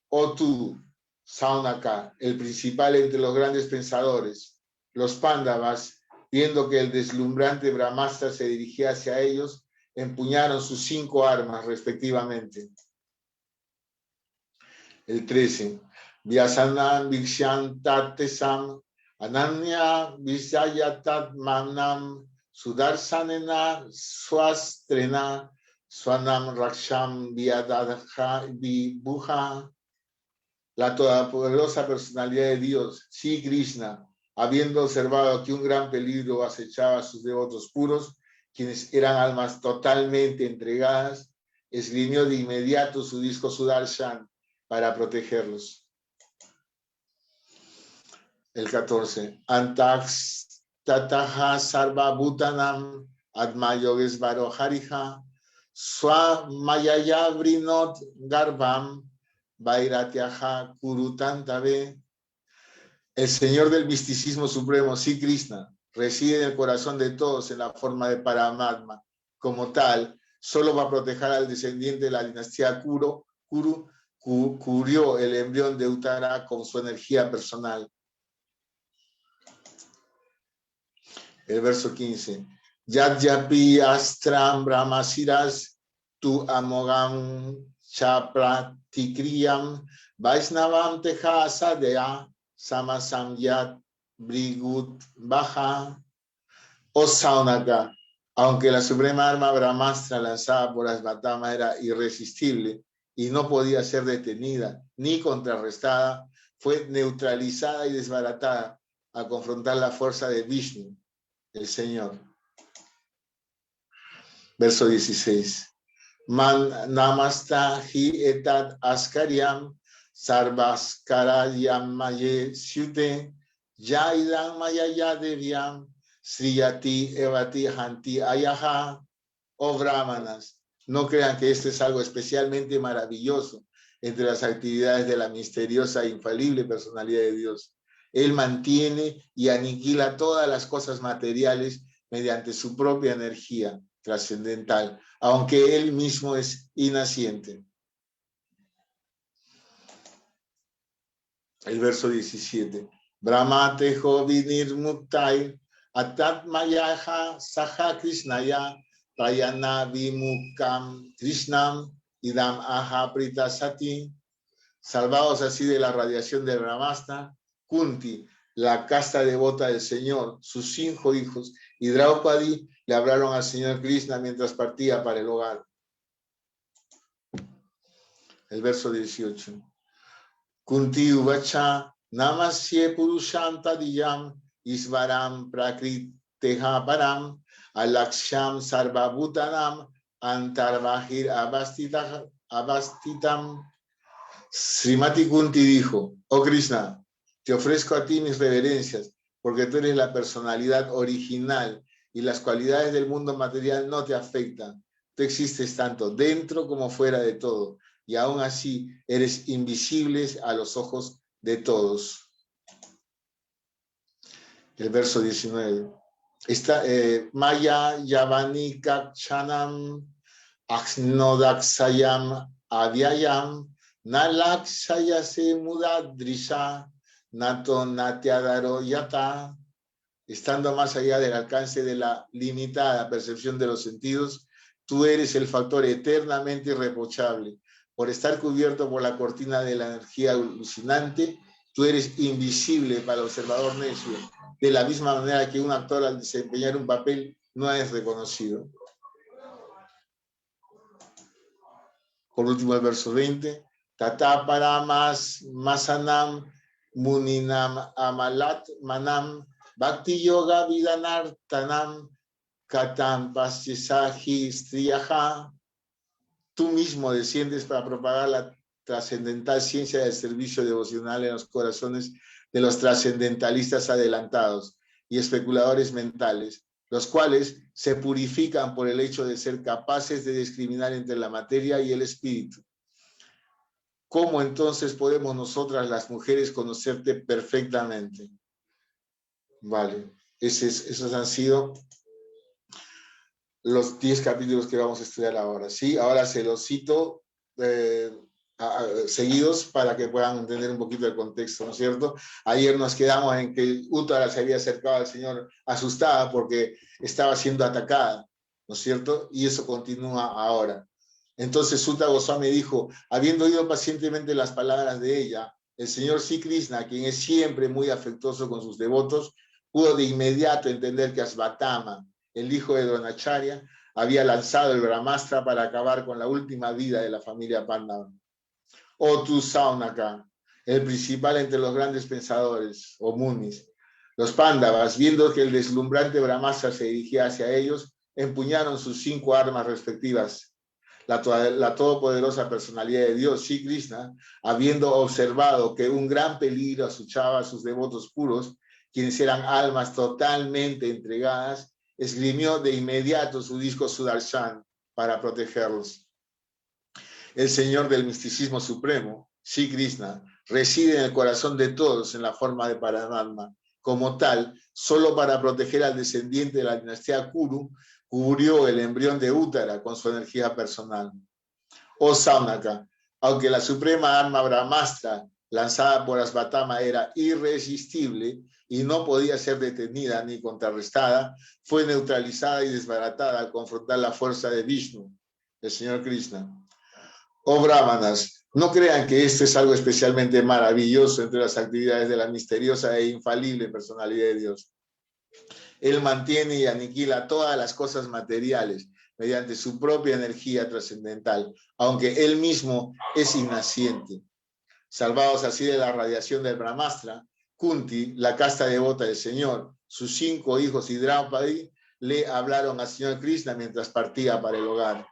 O tú, Saunaka, el principal entre los grandes pensadores, los Pándavas, viendo que el deslumbrante Brahmastra se dirigía hacia ellos, empuñaron sus 5 armas respectivamente. El 13. Vyasanam Vikshan Tatesam Ananya Visayatat Manam Sudarsanena Swastrena Swanam Raksham Vyadadha Vibhuja. La todopoderosa personalidad de Dios, Sri Krishna, habiendo observado que un gran peligro acechaba a sus devotos puros, quienes eran almas totalmente entregadas, esgrimió de inmediato su disco Sudarshan para protegerlos. El 14. Antax tataha sarva bhutanam admayogesvaro harija swa mayaya vrinot garbam vairatiaha kurutantave. El Señor del misticismo supremo, Sri Krishna, reside en el corazón de todos en la forma de Paramatma. Como tal, solo va a proteger al descendiente de la dinastía Kuru, cubrió el embrión de Uttara con su energía personal. El verso 15. Yadyapi astram brahmasiras tu amogam chapratikriyam vaisnavam teja sadea samasamyat brigut baja. O Saunaka, aunque la suprema arma Brahmastra lanzada por Asvatama era irresistible y no podía ser detenida ni contrarrestada, fue neutralizada y desbaratada al confrontar la fuerza de Vishnu, el Señor. Verso 16. Man namasta hi etat askaryam sarvaskarayam maye syute yaidam mayaya devyam sriyati evati hanti ayaha. Oh brahmanas, no crean que esto es algo especialmente maravilloso entre las actividades de la misteriosa e infalible personalidad de Dios. Él mantiene y aniquila todas las cosas materiales mediante su propia energía trascendental, aunque él mismo es inaciente. El verso 17. Brahma tejo vinirmuktai atatmayaha saha krishnaya prayana vimukam krishnam idam aha pritasati. Salvados así de la radiación del Brahmastra, Kunti, la casta devota del Señor, sus 5 hijos y Draupadi le hablaron al Señor Krishna mientras partía para el hogar. El verso 18. Kunti uvacha namasye purusham tadiyam isvaram prakriteha param alaksham sarvabhutanam antarvahir abastitam. Srimati Kunti dijo: oh Krishna, te ofrezco a ti mis reverencias, porque tú eres la personalidad original y las cualidades del mundo material no te afectan. Tú existes tanto dentro como fuera de todo, y aún así eres invisible a los ojos de todos. El verso 19. Maya Yavani Kakchanam Aksnodaksayam Avyayam Nalakshayase Mudadrisha Nato Natyadaro Yata. Estando más allá del alcance de la limitada percepción de los sentidos, tú eres el factor eternamente irreprochable. Por estar cubierto por la cortina de la energía alucinante, tú eres invisible para el observador necio, de la misma manera que un actor al desempeñar un papel no es reconocido. Por último, el verso 20. Tata paramas masanam muninam amalat manam bhakti yoga vidanartanam katam pasyasahi striyaha. Tú mismo desciendes para propagar la trascendental ciencia del servicio devocional en los corazones de los trascendentalistas adelantados y especuladores mentales, los cuales se purifican por el hecho de ser capaces de discriminar entre la materia y el espíritu. ¿Cómo entonces podemos nosotras las mujeres conocerte perfectamente? Vale, esos han sido los 10 capítulos que vamos a estudiar ahora, ¿sí? Ahora se los cito seguidos para que puedan entender un poquito el contexto, ¿no es cierto? Ayer nos quedamos en que Uttara se había acercado al Señor asustada porque estaba siendo atacada, ¿no es cierto? Y eso continúa ahora. Entonces Sutta Goswami dijo, habiendo oído pacientemente las palabras de ella, el Señor Sri Krishna, quien es siempre muy afectuoso con sus devotos, pudo de inmediato entender que Asvatama, el hijo de Dronacharya, había lanzado el Brahmastra para acabar con la última vida de la familia Pandava. Oh tú, Saunaka, el principal entre los grandes pensadores, o Munis. Los Pandavas, viendo que el deslumbrante Brahmastra se dirigía hacia ellos, empuñaron sus 5 armas respectivas. La todopoderosa personalidad de Dios, Sri Krishna, habiendo observado que un gran peligro acechaba a sus devotos puros, quienes eran almas totalmente entregadas, esgrimió de inmediato su disco Sudarshan para protegerlos. El Señor del misticismo supremo, Sri Krishna, reside en el corazón de todos en la forma de Paramatma. Como tal, solo para proteger al descendiente de la dinastía Kuru, cubrió el embrión de Uttara con su energía personal. Oh Saunaka, aunque la suprema arma Brahmastra lanzada por Asvatama era irresistible y no podía ser detenida ni contrarrestada, fue neutralizada y desbaratada al confrontar la fuerza de Vishnu, el Señor Krishna. Oh Brahmanas, no crean que esto es algo especialmente maravilloso entre las actividades de la misteriosa e infalible personalidad de Dios. Él mantiene y aniquila todas las cosas materiales mediante su propia energía trascendental, aunque él mismo es innaciente. Salvados así de la radiación del Brahmastra, Kunti, la casta devota del Señor, sus 5 hijos y Draupadi le hablaron al Señor Krishna mientras partía para el hogar.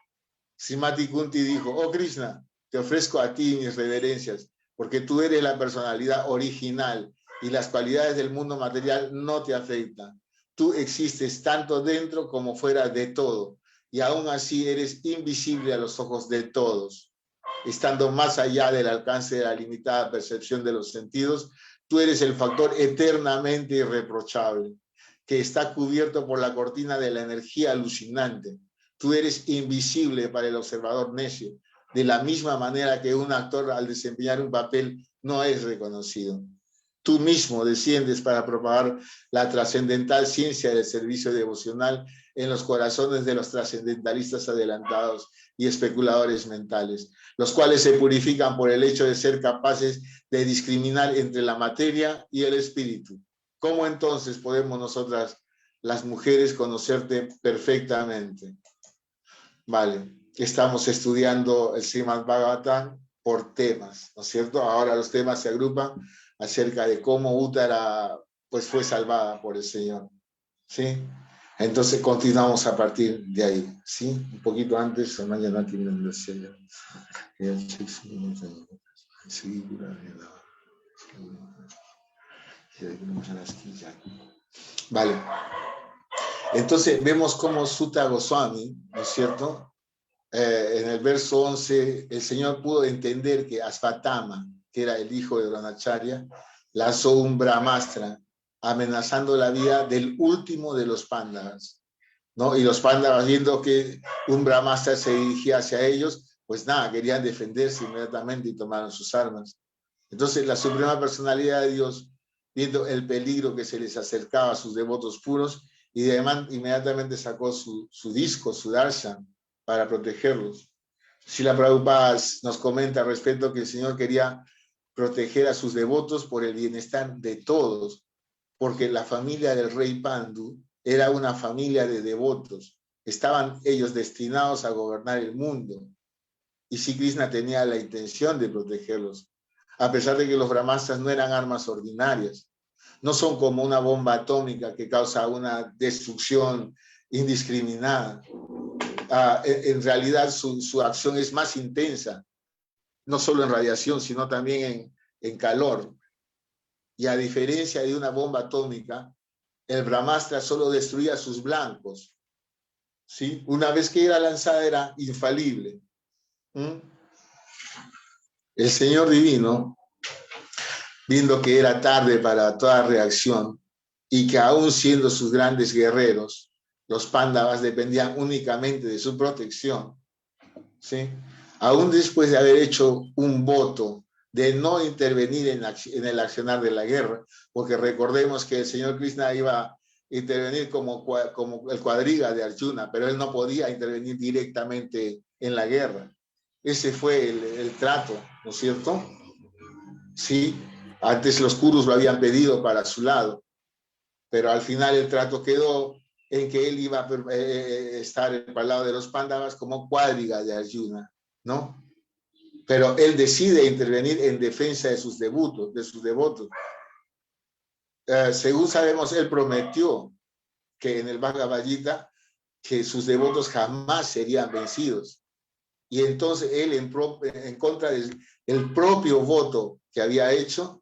Srimati Kunti dijo, oh Krishna, te ofrezco a ti mis reverencias, porque tú eres la personalidad original y las cualidades del mundo material no te afectan. Tú existes tanto dentro como fuera de todo, y aún así eres invisible a los ojos de todos. Estando más allá del alcance de la limitada percepción de los sentidos, tú eres el factor eternamente irreprochable, que está cubierto por la cortina de la energía alucinante. Tú eres invisible para el observador necio, de la misma manera que un actor al desempeñar un papel no es reconocido. Tú mismo desciendes para propagar la trascendental ciencia del servicio devocional en los corazones de los trascendentalistas adelantados y especuladores mentales, los cuales se purifican por el hecho de ser capaces de discriminar entre la materia y el espíritu. ¿Cómo entonces podemos nosotras, las mujeres, conocerte perfectamente? Vale, estamos estudiando el Srimad Bhagavatam por temas, ¿no es cierto? Ahora los temas se agrupan acerca de cómo Uttara pues, fue salvada por el Señor, ¿sí? Entonces continuamos a partir de ahí, ¿sí? Un poquito antes, mañana vale. Entonces vemos cómo Sutta Goswami, ¿no es cierto? En el verso 11, el Señor pudo entender que Asvatama, que era el hijo de Dronacharya, lanzó un Brahmastra, amenazando la vida del último de los Pándavas, ¿no? Y los Pándavas, viendo que un Brahmastra se dirigía hacia ellos, pues nada, querían defenderse inmediatamente y tomaron sus armas. Entonces la Suprema Personalidad de Dios, viendo el peligro que se les acercaba a sus devotos puros, y inmediatamente sacó su disco, su darshan, para protegerlos. Srila Prabhupada nos comenta al respecto que el Señor quería proteger a sus devotos por el bienestar de todos, porque la familia del rey Pandu era una familia de devotos. Estaban ellos destinados a gobernar el mundo. Y Sri Krishna tenía la intención de protegerlos, a pesar de que los brahmastras no eran armas ordinarias. No son como una bomba atómica que causa una destrucción indiscriminada. En realidad su acción es más intensa no solo en radiación, sino también en calor. Y a diferencia de una bomba atómica, el Brahmastra solo destruía a sus blancos, ¿sí? Una vez que era lanzada era infalible. El Señor Divino, viendo que era tarde para toda reacción y que aún siendo sus grandes guerreros, los Pándavas dependían únicamente de su protección, ¿sí? Aún después de haber hecho un voto de no intervenir en el accionar de la guerra, porque recordemos que el Señor Krishna iba a intervenir como el cuadriga de Arjuna, pero él no podía intervenir directamente en la guerra. Ese fue el trato, ¿no es cierto? Sí, antes los Kurus lo habían pedido para su lado, pero al final el trato quedó en que él iba a estar para el lado de los Pándavas como cuadriga de Arjuna, ¿no? Pero él decide intervenir en defensa de sus devotos. Según sabemos, él prometió que en el Bhagavad Gita que sus devotos jamás serían vencidos. Y entonces él, en contra del propio voto que había hecho,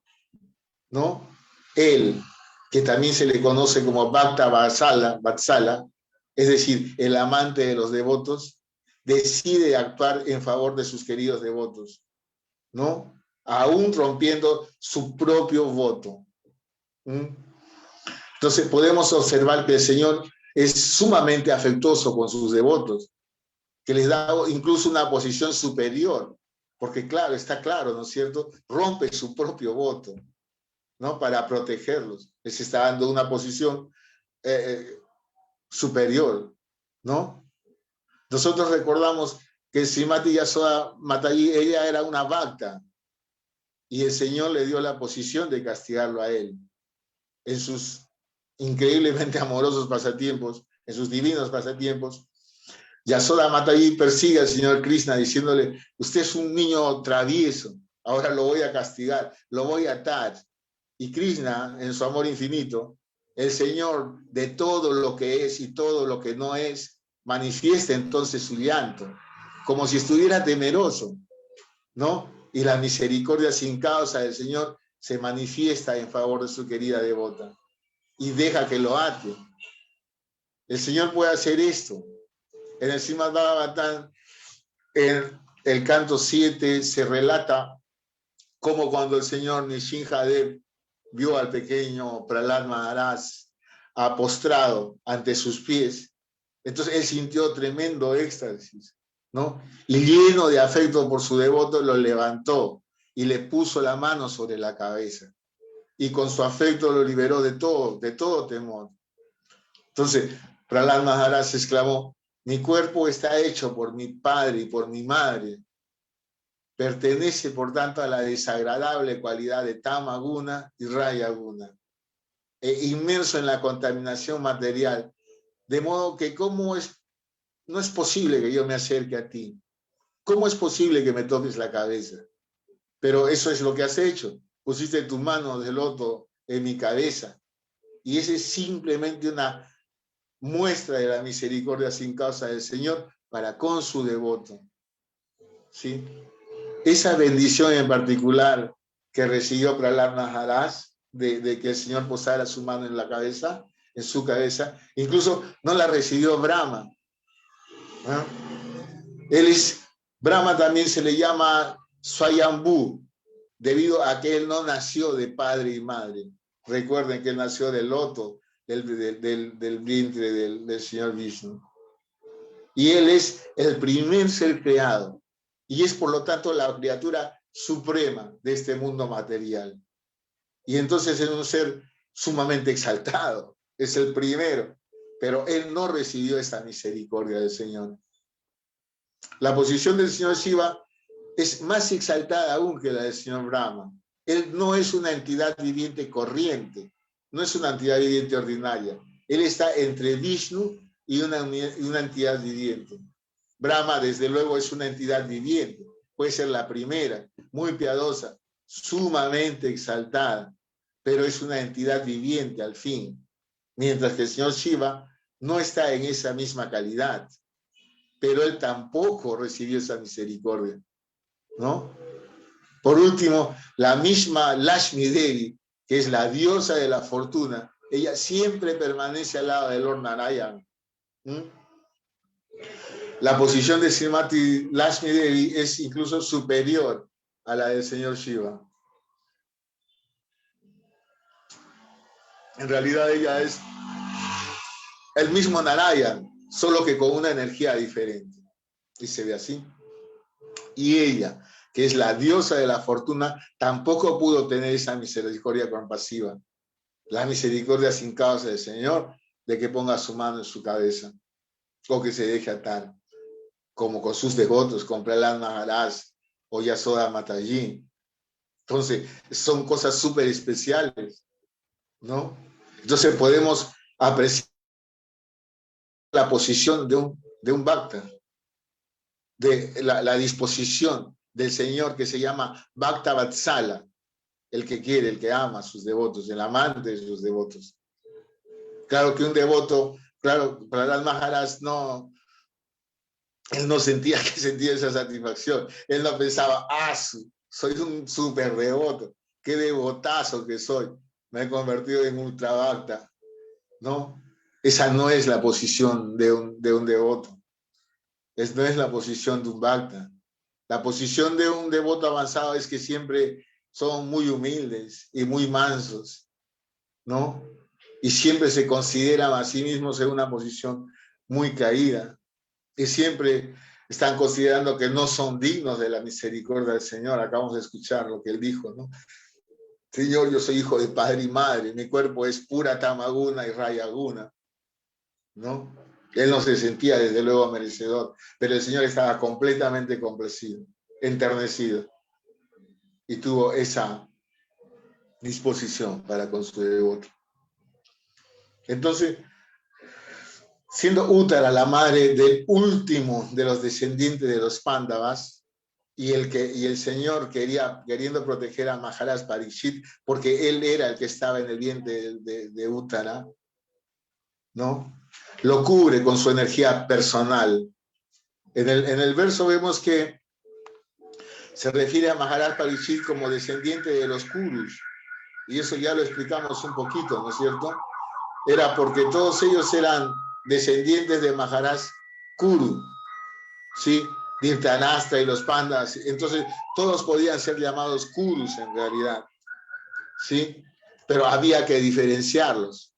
¿no? Él, que también se le conoce como Bhakta Vatsala, es decir, el amante de los devotos, decide actuar en favor de sus queridos devotos, ¿no? Aún rompiendo su propio voto. Entonces podemos observar que el Señor es sumamente afectuoso con sus devotos, que les da incluso una posición superior, porque claro, está claro, ¿no es cierto? Rompe su propio voto, ¿no? Para protegerlos. Les está dando una posición superior, ¿no? Nosotros recordamos que Srimati Yasoda Mataji, ella era una bhakta, y el Señor le dio la posición de castigarlo a él en sus increíblemente amorosos pasatiempos, en sus divinos pasatiempos. Yasoda Mataji persigue al Señor Krishna diciéndole: usted es un niño travieso, ahora lo voy a castigar, lo voy a atar. Y Krishna, en su amor infinito, el Señor de todo lo que es y todo lo que no es, manifiesta entonces su llanto, como si estuviera temeroso, ¿no? Y la misericordia sin causa del Señor se manifiesta en favor de su querida devota y deja que lo ate. El Señor puede hacer esto. En el Srimad Bhagavatam, en el canto 7, se relata cómo cuando el Señor Nishingadev vio al pequeño Prahlad Maharaj postrado ante sus pies, entonces él sintió tremendo éxtasis, ¿no? Y lleno de afecto por su devoto, lo levantó y le puso la mano sobre la cabeza. Y con su afecto lo liberó de todo temor. Entonces, Prahlad Maharaj exclamó: mi cuerpo está hecho por mi padre y por mi madre. Pertenece, por tanto, a la desagradable cualidad de Tamaguna y Rayaguna, inmerso en la contaminación material, de modo que no es posible que yo me acerque a ti. ¿Cómo es posible que me toques la cabeza? Pero eso es lo que has hecho. Pusiste tu mano de loto en mi cabeza. Y esa es simplemente una muestra de la misericordia sin causa del Señor para con su devoto. ¿Sí? Esa bendición en particular que recibió Prahlad Maharaj, de que el Señor posara su mano en la cabeza, en su cabeza, incluso no la recibió Brahma. Brahma también se le llama Swayambhu, debido a que él no nació de padre y madre. Recuerden que él nació del loto, del vientre del Señor Vishnu. Y él es el primer ser creado. Y es por lo tanto la criatura suprema de este mundo material. Y entonces es un ser sumamente exaltado. Es el primero. Pero él no recibió esa misericordia del Señor. La posición del Señor Shiva es más exaltada aún que la del Señor Brahma. Él no es una entidad viviente corriente. No es una entidad viviente ordinaria. Él está entre Vishnu y una entidad viviente. Brahma, desde luego, es una entidad viviente. Puede ser la primera, muy piadosa, sumamente exaltada, pero es una entidad viviente al fin. Mientras que el Señor Shiva no está en esa misma calidad, pero él tampoco recibió esa misericordia, ¿no? Por último, la misma Lakshmi Devi, que es la diosa de la fortuna, ella siempre permanece al lado del Lord Narayana. La posición de Srimati Lakshmi Devi es incluso superior a la del señor Shiva. En realidad ella es el mismo Narayana, solo que con una energía diferente. Y se ve así. Y ella, que es la diosa de la fortuna, tampoco pudo tener esa misericordia compasiva. La misericordia sin causa del Señor, de que ponga su mano en su cabeza, o que se deje atar, como con sus devotos, con Prahlad Maharaj o Yasoda Mataji. Entonces, son cosas súper especiales, ¿no? Entonces podemos apreciar la posición de un Bhakta, de la disposición del Señor que se llama Bhakta Vatsala, el que quiere, el que ama a sus devotos, el amante de sus devotos. Claro que un devoto, claro, Prahlad Maharaj él no sentía que sentía esa satisfacción. Él no pensaba, soy un súper devoto, qué devotazo que soy, me he convertido en ultra bhakta. No, esa no es la posición de un devoto. No es la posición de un bhakta. La posición de un devoto avanzado es que siempre son muy humildes y muy mansos, ¿no? Y siempre se consideran a sí mismos en una posición muy caída. Y siempre están considerando que no son dignos de la misericordia del Señor. Acabamos de escuchar lo que él dijo, ¿no? Señor, yo soy hijo de padre y madre, mi cuerpo es pura tamaguna y rayaguna, ¿no? Él no se sentía desde luego merecedor, pero el Señor estaba completamente complacido, enternecido, y tuvo esa disposición para con su devoto. Entonces, siendo Uttara la madre del último de los descendientes de los Pándavas, y el Señor queriendo proteger a Maharaj Parikshit, porque él era el que estaba en el vientre de Uttara, ¿no? Lo cubre con su energía personal. En el verso vemos que se refiere a Maharaj Parikshit como descendiente de los Kurus, y eso ya lo explicamos un poquito, ¿no es cierto? Era porque todos ellos eran descendientes de Maharaj Kuru, ¿sí? Dhritarashtra y los pandas, entonces todos podían ser llamados Kurus en realidad, ¿sí? Pero había que diferenciarlos.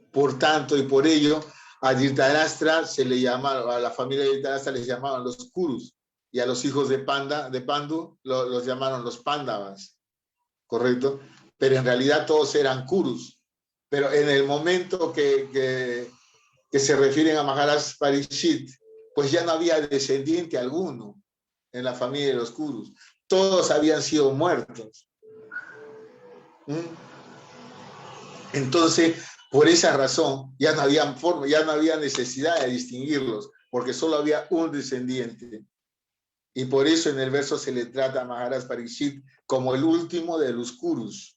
Por tanto y por ello, a Dhritarashtra se le llamaba, a la familia de Dhritarashtra les llamaban los Kurus, y a los hijos de Pandu los llamaron los Pándavas, ¿correcto? Pero en realidad todos eran Kurus. Pero en el momento que se refieren a Maharaj Parikshit, pues ya no había descendiente alguno en la familia de los Kurus. Todos habían sido muertos. Entonces, por esa razón, ya no había forma, ya no había necesidad de distinguirlos, porque solo había un descendiente. Y por eso en el verso se le trata a Maharaj Parikshit como el último de los Kurus,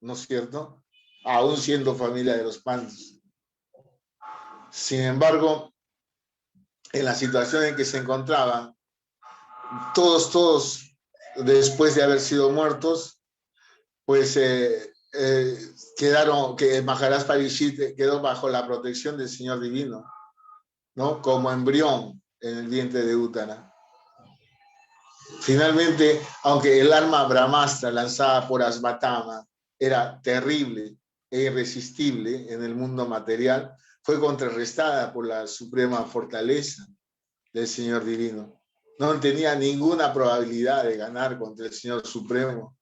¿no es cierto? Aún siendo familia de los Pandus. Sin embargo, en la situación en que se encontraban, todos, después de haber sido muertos, pues que Maharaj Parikshit quedó bajo la protección del Señor Divino, ¿no? Como embrión en el vientre de Uttara. Finalmente, aunque el arma Brahmastra lanzada por Asvatthama era terrible e irresistible en el mundo material, fue contrarrestada por la suprema fortaleza del Señor Divino. No tenía ninguna probabilidad de ganar contra el Señor Supremo.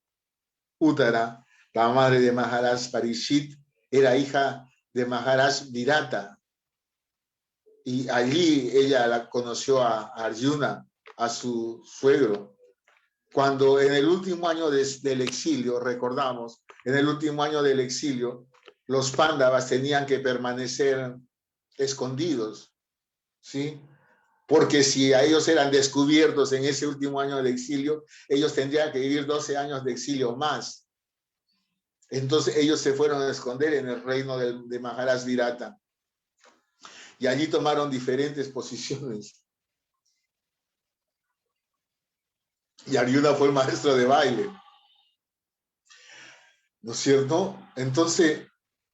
Uttara, la madre de Maharaj Parikshit, era hija de Maharaj Virata. Y allí ella la conoció a Arjuna, a su suegro. Cuando en el último año del exilio, recordamos, en el último año del exilio, los Pándavas tenían que permanecer escondidos, ¿sí? Porque si a ellos eran descubiertos en ese último año del exilio, ellos tendrían que vivir 12 años de exilio más. Entonces ellos se fueron a esconder en el reino de Maharaj Virata. Y allí tomaron diferentes posiciones. y Arjuna fue el maestro de baile, ¿no es cierto? Entonces,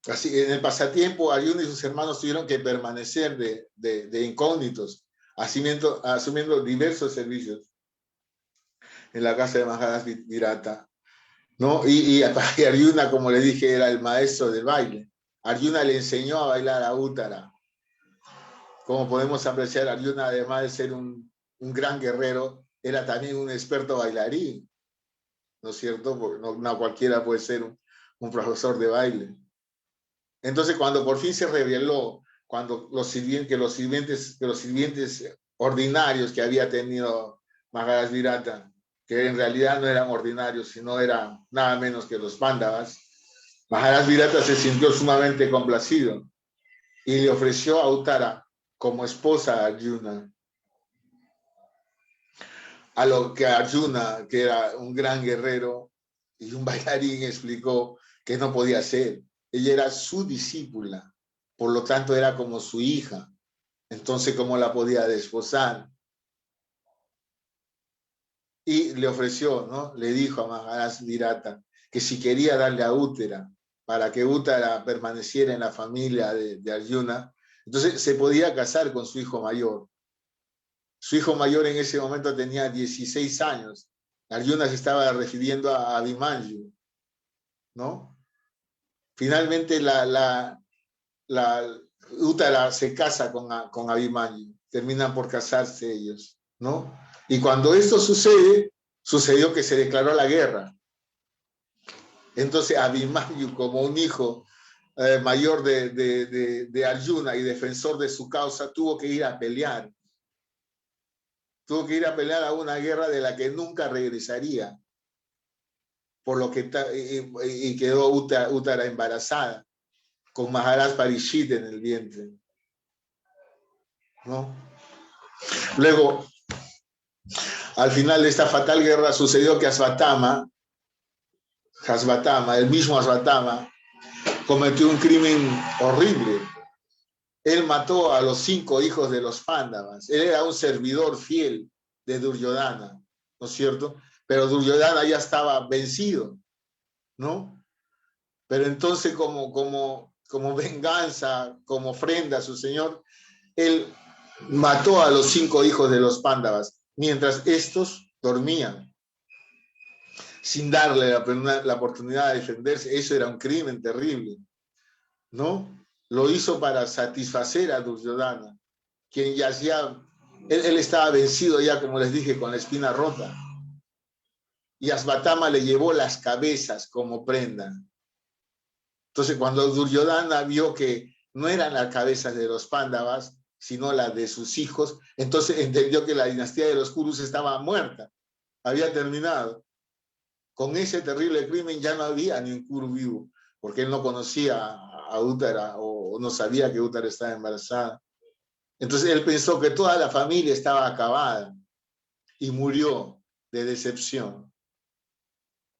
así, en el pasatiempo, Arjuna y sus hermanos tuvieron que permanecer de incógnitos, asumiendo diversos servicios en la casa de Maharaj Virata, ¿no? Y Arjuna, como le dije, era el maestro del baile. Arjuna le enseñó a bailar a Uttara. Como podemos apreciar, Arjuna, además de ser un gran guerrero, era también un experto bailarín, ¿no es cierto? Porque no cualquiera puede ser un profesor de baile. Entonces, cuando por fin se reveló, cuando los sirvientes ordinarios que había tenido Maharaj Virata, que en realidad no eran ordinarios, sino eran nada menos que los Pándavas, Maharaj Virata se sintió sumamente complacido y le ofreció a Uttara como esposa a Arjuna. A lo que Arjuna, que era un gran guerrero y un bailarín, explicó que no podía ser. Ella era su discípula, por lo tanto era como su hija. Entonces, ¿cómo la podía desposar? Y le ofreció, ¿no? Le dijo a Maharaj Virata que si quería darle a Uttara, para que Uttara permaneciera en la familia de Arjuna, entonces se podía casar con su hijo mayor. Su hijo mayor en ese momento tenía 16 años. Arjuna se estaba refiriendo a Abhimanyu, ¿no? Finalmente Uttara se casa con Abhimanyu. Terminan por casarse ellos, ¿no? Y cuando esto sucedió que se declaró la guerra. Entonces Abhimanyu, como un hijo mayor de Arjuna y defensor de su causa, tuvo que ir a pelear. Tuvo que ir a pelear a una guerra de la que nunca regresaría. Por lo que quedó Uttara embarazada, con Maharaj Parishit en el vientre, ¿no? Luego, al final de esta fatal guerra, sucedió que Asvatama, el mismo Asvatama, cometió un crimen horrible. Él mató a los 5 hijos de los Pándavas. Él era un servidor fiel de Duryodhana, ¿no es cierto? Pero Duryodhana ya estaba vencido, ¿no? Pero entonces, como venganza, como ofrenda a su señor, él mató a los 5 hijos de los Pándavas, mientras estos dormían, sin darle la oportunidad de defenderse. Eso era un crimen terrible, ¿no? Lo hizo para satisfacer a Duryodhana, quien yacía, él estaba vencido ya, como les dije, con la espina rota. Y Asvatama le llevó las cabezas como prenda. Entonces, cuando Duryodhana vio que no eran las cabezas de los Pándavas, sino las de sus hijos, entonces entendió que la dinastía de los Kurus estaba muerta, había terminado. Con ese terrible crimen ya no había ni un Kuru vivo, porque él no conocía a Uttara o no sabía que Uttara estaba embarazada. Entonces él pensó que toda la familia estaba acabada y murió de decepción.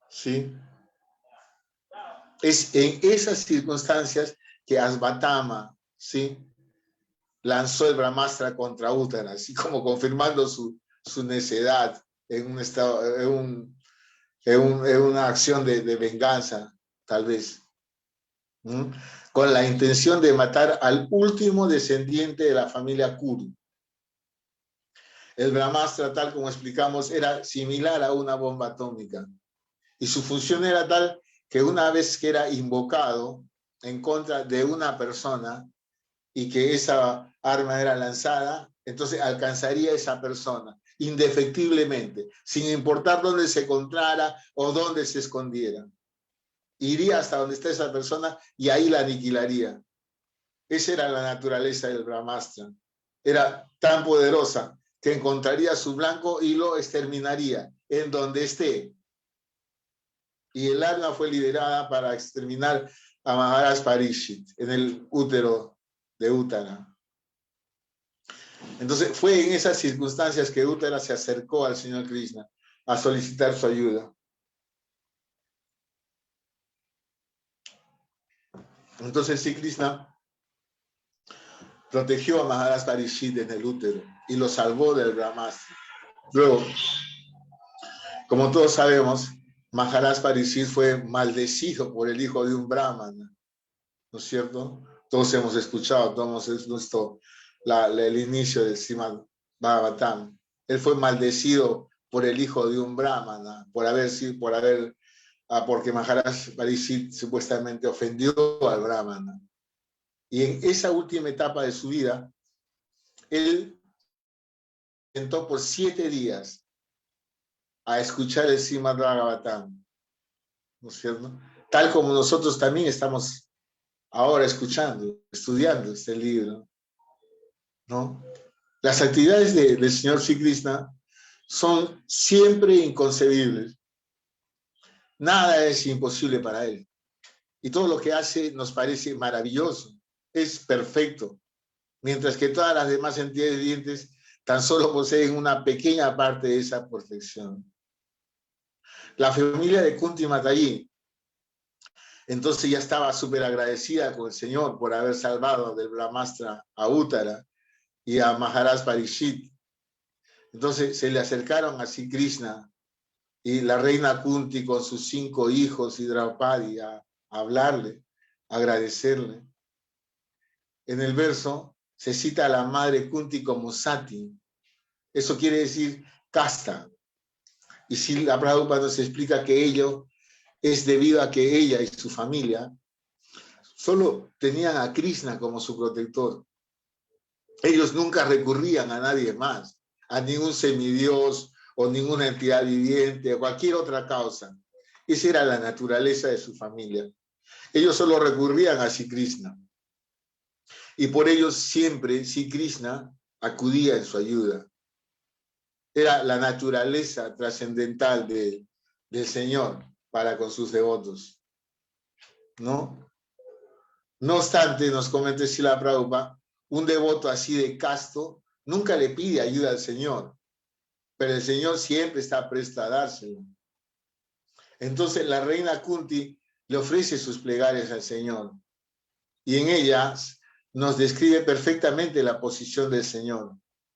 ¿Sí? Es en esas circunstancias que Asvatama, ¿sí?, lanzó el Brahmastra contra Uttara, así como confirmando su necedad en un estado, en una acción de venganza, tal vez, con la intención de matar al último descendiente de la familia Kuru. El Brahmastra, tal como explicamos, era similar a una bomba atómica, y su función era tal que una vez que era invocado en contra de una persona y que esa arma era lanzada, entonces alcanzaría a esa persona indefectiblemente, sin importar dónde se encontrara o dónde se escondiera. Iría hasta donde está esa persona y ahí la aniquilaría. Esa era la naturaleza del Brahmastra. Era tan poderosa que encontraría su blanco y lo exterminaría en donde esté. Y el arma fue liberada para exterminar a Maharaj Parishit en el útero de Uttara. Entonces fue en esas circunstancias que Uttara se acercó al Señor Krishna a solicitar su ayuda. Entonces sí, Krishna protegió a Maharaj Parishit en el útero y lo salvó del Brahmastra. Luego, Como todos sabemos, Maharaj Pariksit fue maldecido por el hijo de un brahmana, ¿no es cierto? Todos hemos escuchado, todos hemos visto el inicio del Srimad Bhagavatam. Él fue maldecido por el hijo de un brahmana, porque Maharaj Pariksit supuestamente ofendió al brahmana. Y en esa última etapa de su vida, él sentó por 7 días a escuchar el Srimad Bhagavatam, ¿no es cierto? Tal como nosotros también estamos ahora escuchando, estudiando este libro, ¿no? Las actividades del Señor Sri Krishna son siempre inconcebibles. Nada es imposible para Él. Y todo lo que hace nos parece maravilloso, es perfecto. Mientras que todas las demás entidades vivientes tan solo poseen una pequeña parte de esa perfección. La familia de Kunti Mataji entonces ya estaba súper agradecida con el Señor por haber salvado del Brahmastra a Uttara y a Maharaj Pariksit. Entonces se le acercaron a Sri Krishna y la reina Kunti con sus 5 hijos y Draupadi a hablarle, a agradecerle. En el verso se cita a la madre Kunti como Sati. Eso quiere decir casta. Y si la Prabhupada nos explica que ello es debido a que ella y su familia solo tenían a Krishna como su protector. Ellos nunca recurrían a nadie más, a ningún semidios o ninguna entidad viviente o cualquier otra causa. Esa era la naturaleza de su familia. Ellos solo recurrían a Sri Krishna. Y por ello siempre Sri Krishna acudía en su ayuda. Era la naturaleza trascendental del Señor para con sus devotos, ¿no? No obstante, nos comenta Srila Prabhupada, un devoto así de casto nunca le pide ayuda al Señor, pero el Señor siempre está presto a dárselo. Entonces la reina Kunti le ofrece sus plegarias al Señor y en ellas nos describe perfectamente la posición del Señor.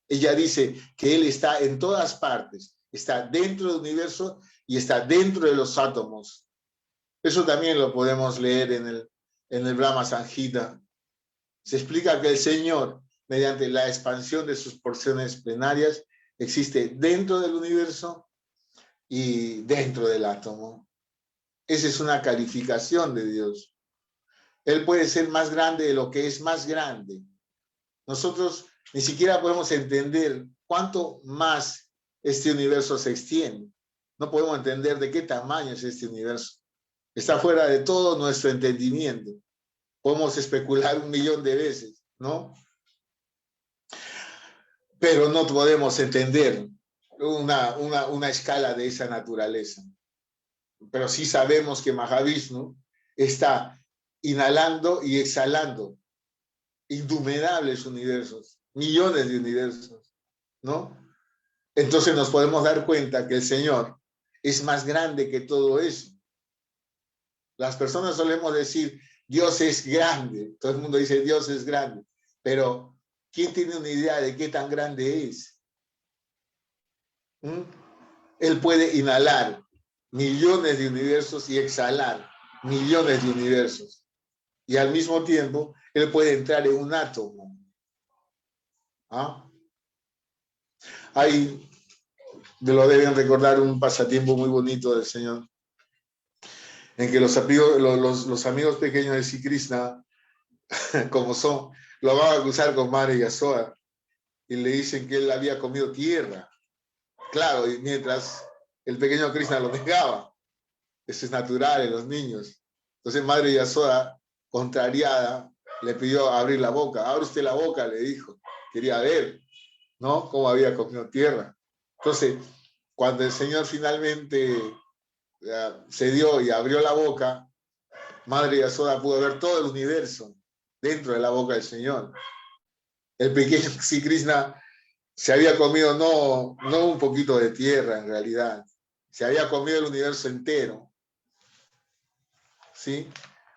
Ella dice que Él está en todas partes, está dentro del universo y está dentro de los átomos. Eso también lo podemos leer en el Brahma Samhita. Se explica que el Señor, mediante la expansión de sus porciones plenarias, existe dentro del universo y dentro del átomo. Esa es una calificación de Dios. Él puede ser más grande de lo que es más grande. Nosotros ni siquiera podemos entender cuánto más este universo se extiende. No podemos entender de qué tamaño es este universo. Está fuera de todo nuestro entendimiento. Podemos especular 1.000.000 de veces, ¿no? Pero no podemos entender una escala de esa naturaleza. Pero sí sabemos que Mahavishnu está inhalando y exhalando innumerables universos, millones de universos, ¿no? Entonces nos podemos dar cuenta que el Señor es más grande que todo eso. Las personas solemos decir, Dios es grande. Todo el mundo dice, Dios es grande. Pero, ¿quién tiene una idea de qué tan grande es? Él puede inhalar millones de universos y exhalar millones de universos. Y al mismo tiempo, Él puede entrar en un átomo. ¿Ah? Ahí lo deben recordar un pasatiempo muy bonito del Señor, en que los amigos pequeños de Sri Krishna, como son, lo van a acusar con Madre Yasoda y le dicen que él había comido tierra. Claro, y mientras el pequeño Krishna lo negaba. Eso es natural en los niños. Entonces Madre Yasoda, contrariada, le pidió abrir la boca. Abre usted la boca, le dijo. Quería ver, ¿no? Cómo había comido tierra. Entonces, cuando el Señor finalmente se dio y abrió la boca, Madre Yasoda pudo ver todo el universo dentro de la boca del Señor. El pequeño Sri Krishna se había comido no un poquito de tierra en realidad, se había comido el universo entero. ¿Sí?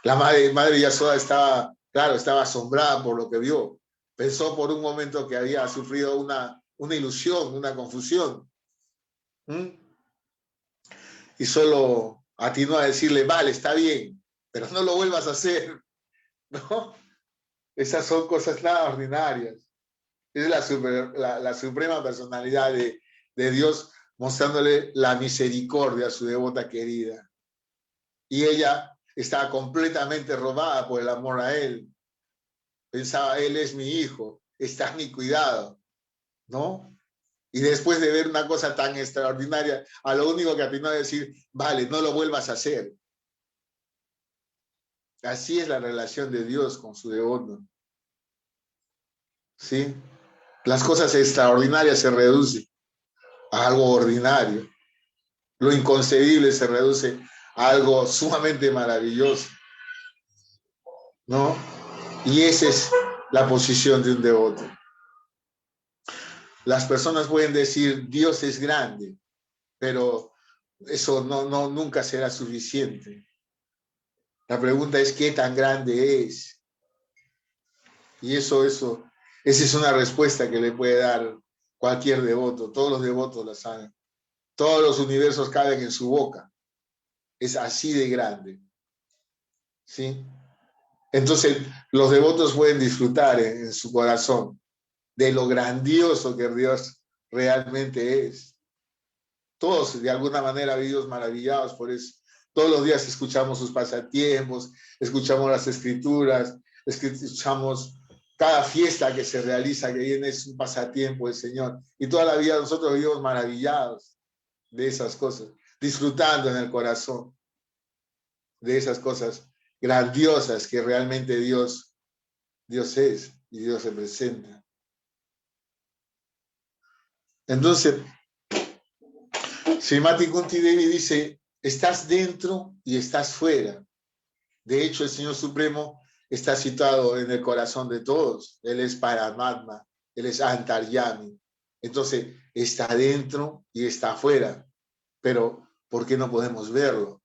La madre Yasoda estaba asombrada por lo que vio. Pensó por un momento que había sufrido una ilusión, una confusión. y solo atinó a decirle, vale, está bien, pero no lo vuelvas a hacer, ¿no? Esas son cosas nada ordinarias. Es la suprema personalidad de Dios mostrándole la misericordia a su devota querida. Y ella estaba completamente robada por el amor a él. Pensaba, él es mi hijo, está a mi cuidado, ¿no? Y después de ver una cosa tan extraordinaria, a lo único que atinó a decir, vale, no lo vuelvas a hacer. Así es la relación de Dios con su devoto. ¿Sí? Las cosas extraordinarias se reducen a algo ordinario. Lo inconcebible se reduce a algo sumamente maravilloso, ¿no? Y esa es la posición de un devoto. Las personas pueden decir, Dios es grande, pero eso nunca será suficiente. La pregunta es, ¿qué tan grande es? Y esa es una respuesta que le puede dar cualquier devoto. Todos los devotos la saben. Todos los universos caben en su boca. Es así de grande. ¿Sí? Entonces, los devotos pueden disfrutar en su corazón de lo grandioso que Dios realmente es. Todos, de alguna manera, vivimos maravillados por eso. Todos los días escuchamos sus pasatiempos, escuchamos las escrituras, escuchamos cada fiesta que se realiza, que viene es un pasatiempo del Señor. Y toda la vida nosotros vivimos maravillados de esas cosas, disfrutando en el corazón de esas cosas grandiosas que realmente Dios es y Dios se presenta. Entonces, Srimati Kunti Devi dice, estás dentro y estás fuera. De hecho, el Señor Supremo está situado en el corazón de todos. Él es Paramatma, Él es Antaryami. Entonces, está dentro y está fuera. Pero, ¿por qué no podemos verlo?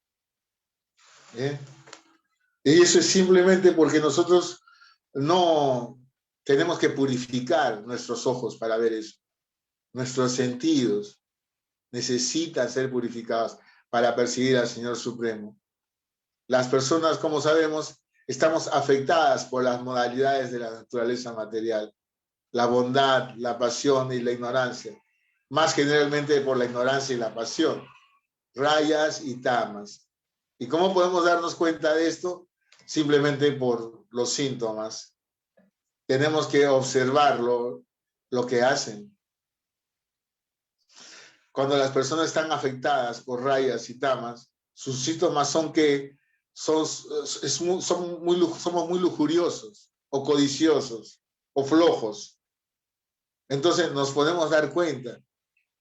Y eso es simplemente porque nosotros no tenemos que purificar nuestros ojos para ver eso. Nuestros sentidos necesitan ser purificados para percibir al Señor Supremo. Las personas, como sabemos, estamos afectadas por las modalidades de la naturaleza material, la bondad, la pasión y la ignorancia, más generalmente por la ignorancia y la pasión, rayas y tamas. ¿Y cómo podemos darnos cuenta de esto? Simplemente por los síntomas. Tenemos que observar lo que hacen. Cuando las personas están afectadas por rayas y tamas, sus síntomas son que somos muy lujuriosos o codiciosos o flojos. Entonces nos podemos dar cuenta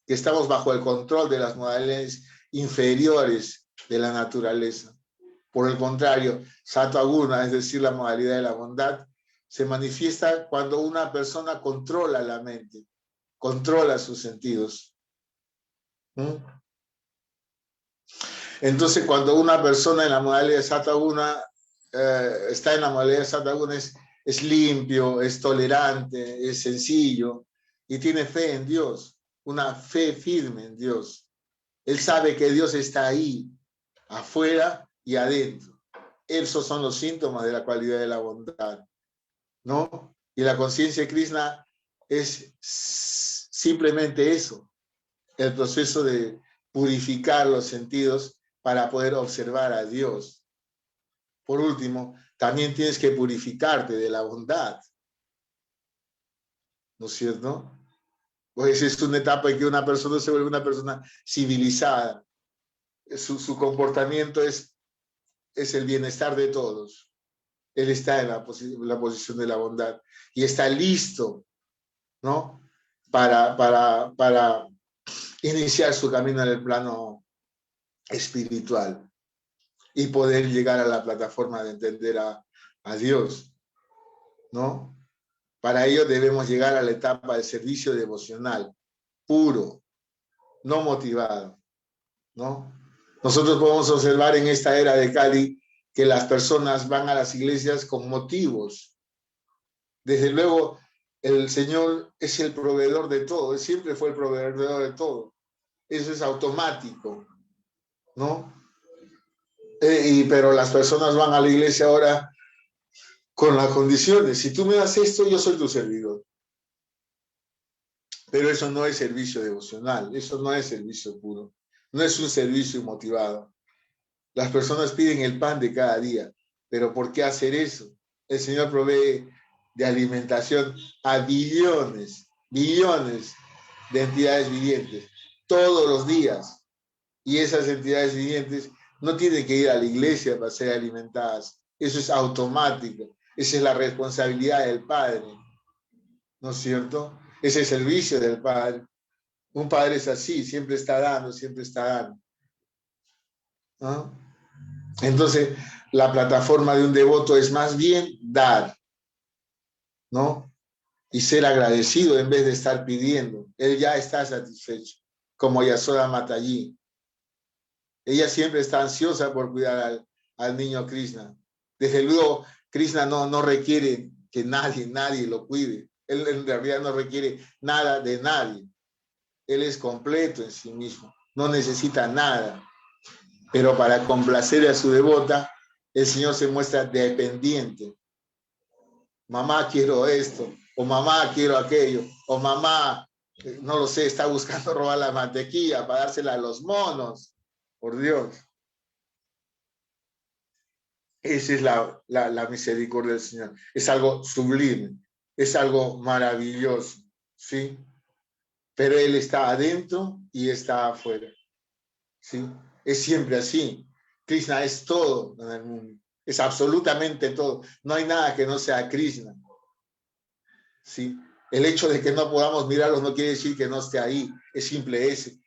que estamos bajo el control de las modalidades inferiores de la naturaleza. Por el contrario, Sattva Guna, es decir, la modalidad de la bondad, se manifiesta cuando una persona controla la mente, controla sus sentidos. Entonces, cuando una persona en la modalidad de Sattva Guna está en la modalidad de Sattva Guna, es limpio, es tolerante, es sencillo y tiene fe en Dios, una fe firme en Dios. Él sabe que Dios está ahí, afuera y adentro. Esos son los síntomas de la cualidad de la bondad, ¿no? Y la conciencia de Krishna es simplemente eso, el proceso de purificar los sentidos para poder observar a Dios. Por último, también tienes que purificarte de la bondad, ¿no es cierto? Pues es una etapa en que una persona se vuelve una persona civilizada. Su comportamiento es el bienestar de todos. Él está en la posición de la bondad y está listo, ¿no? Para iniciar su camino en el plano espiritual y poder llegar a la plataforma de entender a Dios, ¿no? Para ello debemos llegar a la etapa de servicio devocional, puro, no motivado, ¿no? Nosotros podemos observar en esta era de Kali que las personas van a las iglesias con motivos. Desde luego, el Señor es el proveedor de todo, Él siempre fue el proveedor de todo. Eso es automático. ¿no? Pero las personas van a la iglesia ahora con las condiciones. Si tú me das esto, yo soy tu servidor. Pero eso no es servicio devocional, eso no es servicio puro, no es un servicio motivado. Las personas piden el pan de cada día, pero ¿por qué hacer eso? El Señor provee de alimentación a billones de entidades vivientes todos los días. Y esas entidades vivientes no tienen que ir a la iglesia para ser alimentadas. Eso es automático. Esa es la responsabilidad del Padre. ¿No es cierto? Ese es el servicio del Padre. Un padre es así, siempre está dando, siempre está dando. ¿No? Entonces, la plataforma de un devoto es más bien dar, ¿no? Y ser agradecido en vez de estar pidiendo. Él ya está satisfecho, como Yasoda Mataji. Ella siempre está ansiosa por cuidar al niño Krishna. Desde luego, Krishna no requiere que nadie lo cuide. Él en realidad no requiere nada de nadie. Él es completo en sí mismo, no necesita nada. Pero para complacer a su devota, el Señor se muestra dependiente. Mamá, quiero esto, o mamá, quiero aquello, o mamá, no lo sé, está buscando robar la mantequilla para dársela a los monos. Por Dios. Esa es la misericordia del Señor. Es algo sublime, es algo maravilloso, ¿sí? Pero Él está adentro y está afuera, ¿sí? Es siempre así. Krishna es todo en el mundo, es absolutamente todo. No hay nada que no sea Krishna, ¿sí? El hecho de que no podamos mirarlos no quiere decir que no esté ahí, es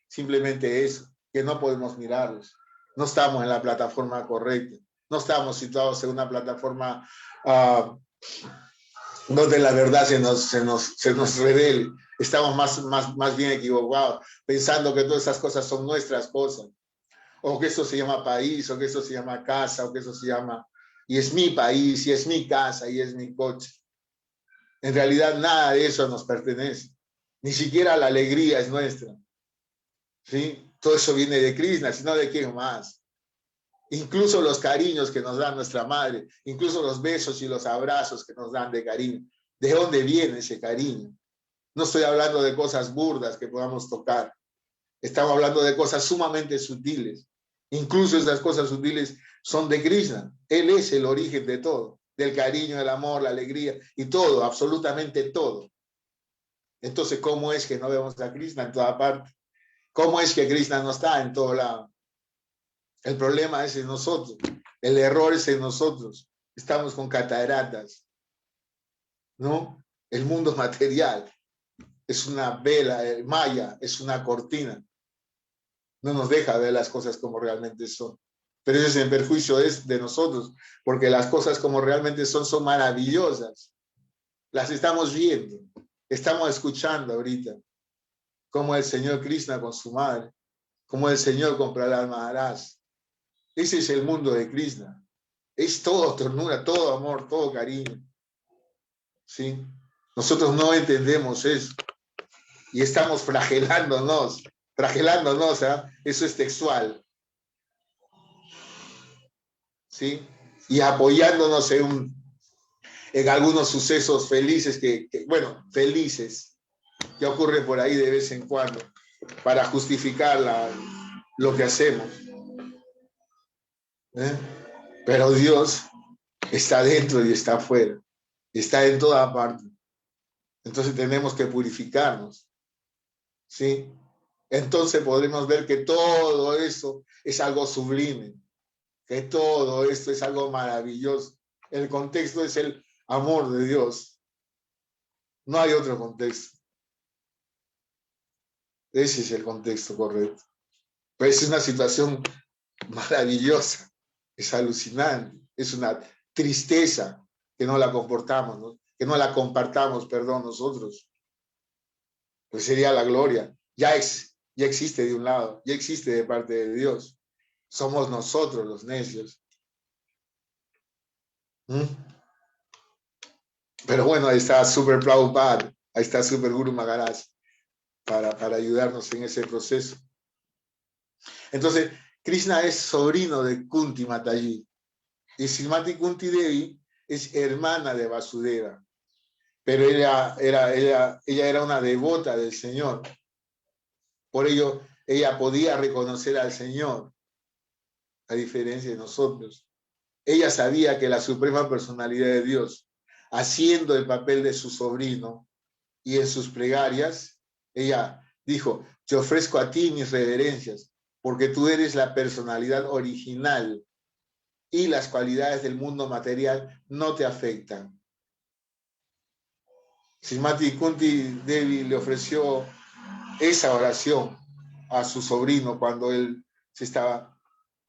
simplemente eso, que no podemos mirarlos. No estamos en la plataforma correcta, no estamos situados en una plataforma donde la verdad se nos revele. Estamos más bien equivocados, pensando que todas esas cosas son nuestras cosas, o que eso se llama país, o que eso se llama casa, o que eso se llama, y es mi país, y es mi casa, y es mi coche. En realidad nada de eso nos pertenece, ni siquiera la alegría es nuestra, ¿sí? Todo eso viene de Krishna, sino de quién más. Incluso los cariños que nos da nuestra madre, incluso los besos y los abrazos que nos dan de cariño. ¿De dónde viene ese cariño? No estoy hablando de cosas burdas que podamos tocar. Estamos hablando de cosas sumamente sutiles. Incluso esas cosas sutiles son de Krishna. Él es el origen de todo, del cariño, el amor, la alegría y todo, absolutamente todo. Entonces, ¿cómo es que no vemos a Krishna en toda parte? ¿Cómo es que Krishna no está en todo lado? El problema es en nosotros, el error es en nosotros. Estamos con cataratas, ¿no? El mundo material es una vela, maya, es una cortina. No nos deja ver las cosas como realmente son. Pero eso es en perjuicio de nosotros, porque las cosas como realmente son maravillosas. Las estamos viendo, estamos escuchando ahorita, como el Señor Krishna con su madre, como el Señor con Prahlad Maharaj. Ese es el mundo de Krishna. Es todo ternura, todo amor, todo cariño. ¿Sí? Nosotros no entendemos eso. Y estamos flagelándonos, ¿eh? Eso es textual. ¿Sí? Y apoyándonos en algunos sucesos felices felices, que ocurren por ahí de vez en cuando, para justificar lo que hacemos. Pero Dios está dentro y está afuera, está en toda parte. Entonces tenemos que purificarnos, ¿sí? Entonces podremos ver que todo eso es algo sublime, que todo esto es algo maravilloso. El contexto es el amor de Dios. No hay otro contexto. Ese es el contexto correcto. Pues es una situación maravillosa. Es alucinante, es una tristeza que no la comportamos, ¿no? Que no la compartamos, nosotros. Pues sería la gloria. Ya existe de un lado, ya existe de parte de Dios. Somos nosotros los necios. Pero bueno, ahí está Super Prabhupada, ahí está Super Guru Maharaj para ayudarnos en ese proceso. Entonces, Krishna es sobrino de Kunti Mataji. Y Srimati Kunti Devi es hermana de Vasudeva. Pero ella era una devota del Señor. Por ello, ella podía reconocer al Señor, a diferencia de nosotros. Ella sabía que la suprema personalidad de Dios, haciendo el papel de su sobrino y en sus plegarias, ella dijo, te ofrezco a ti mis reverencias, porque tú eres la personalidad original y las cualidades del mundo material no te afectan. Srimati Kunti Devi le ofreció esa oración a su sobrino cuando él se estaba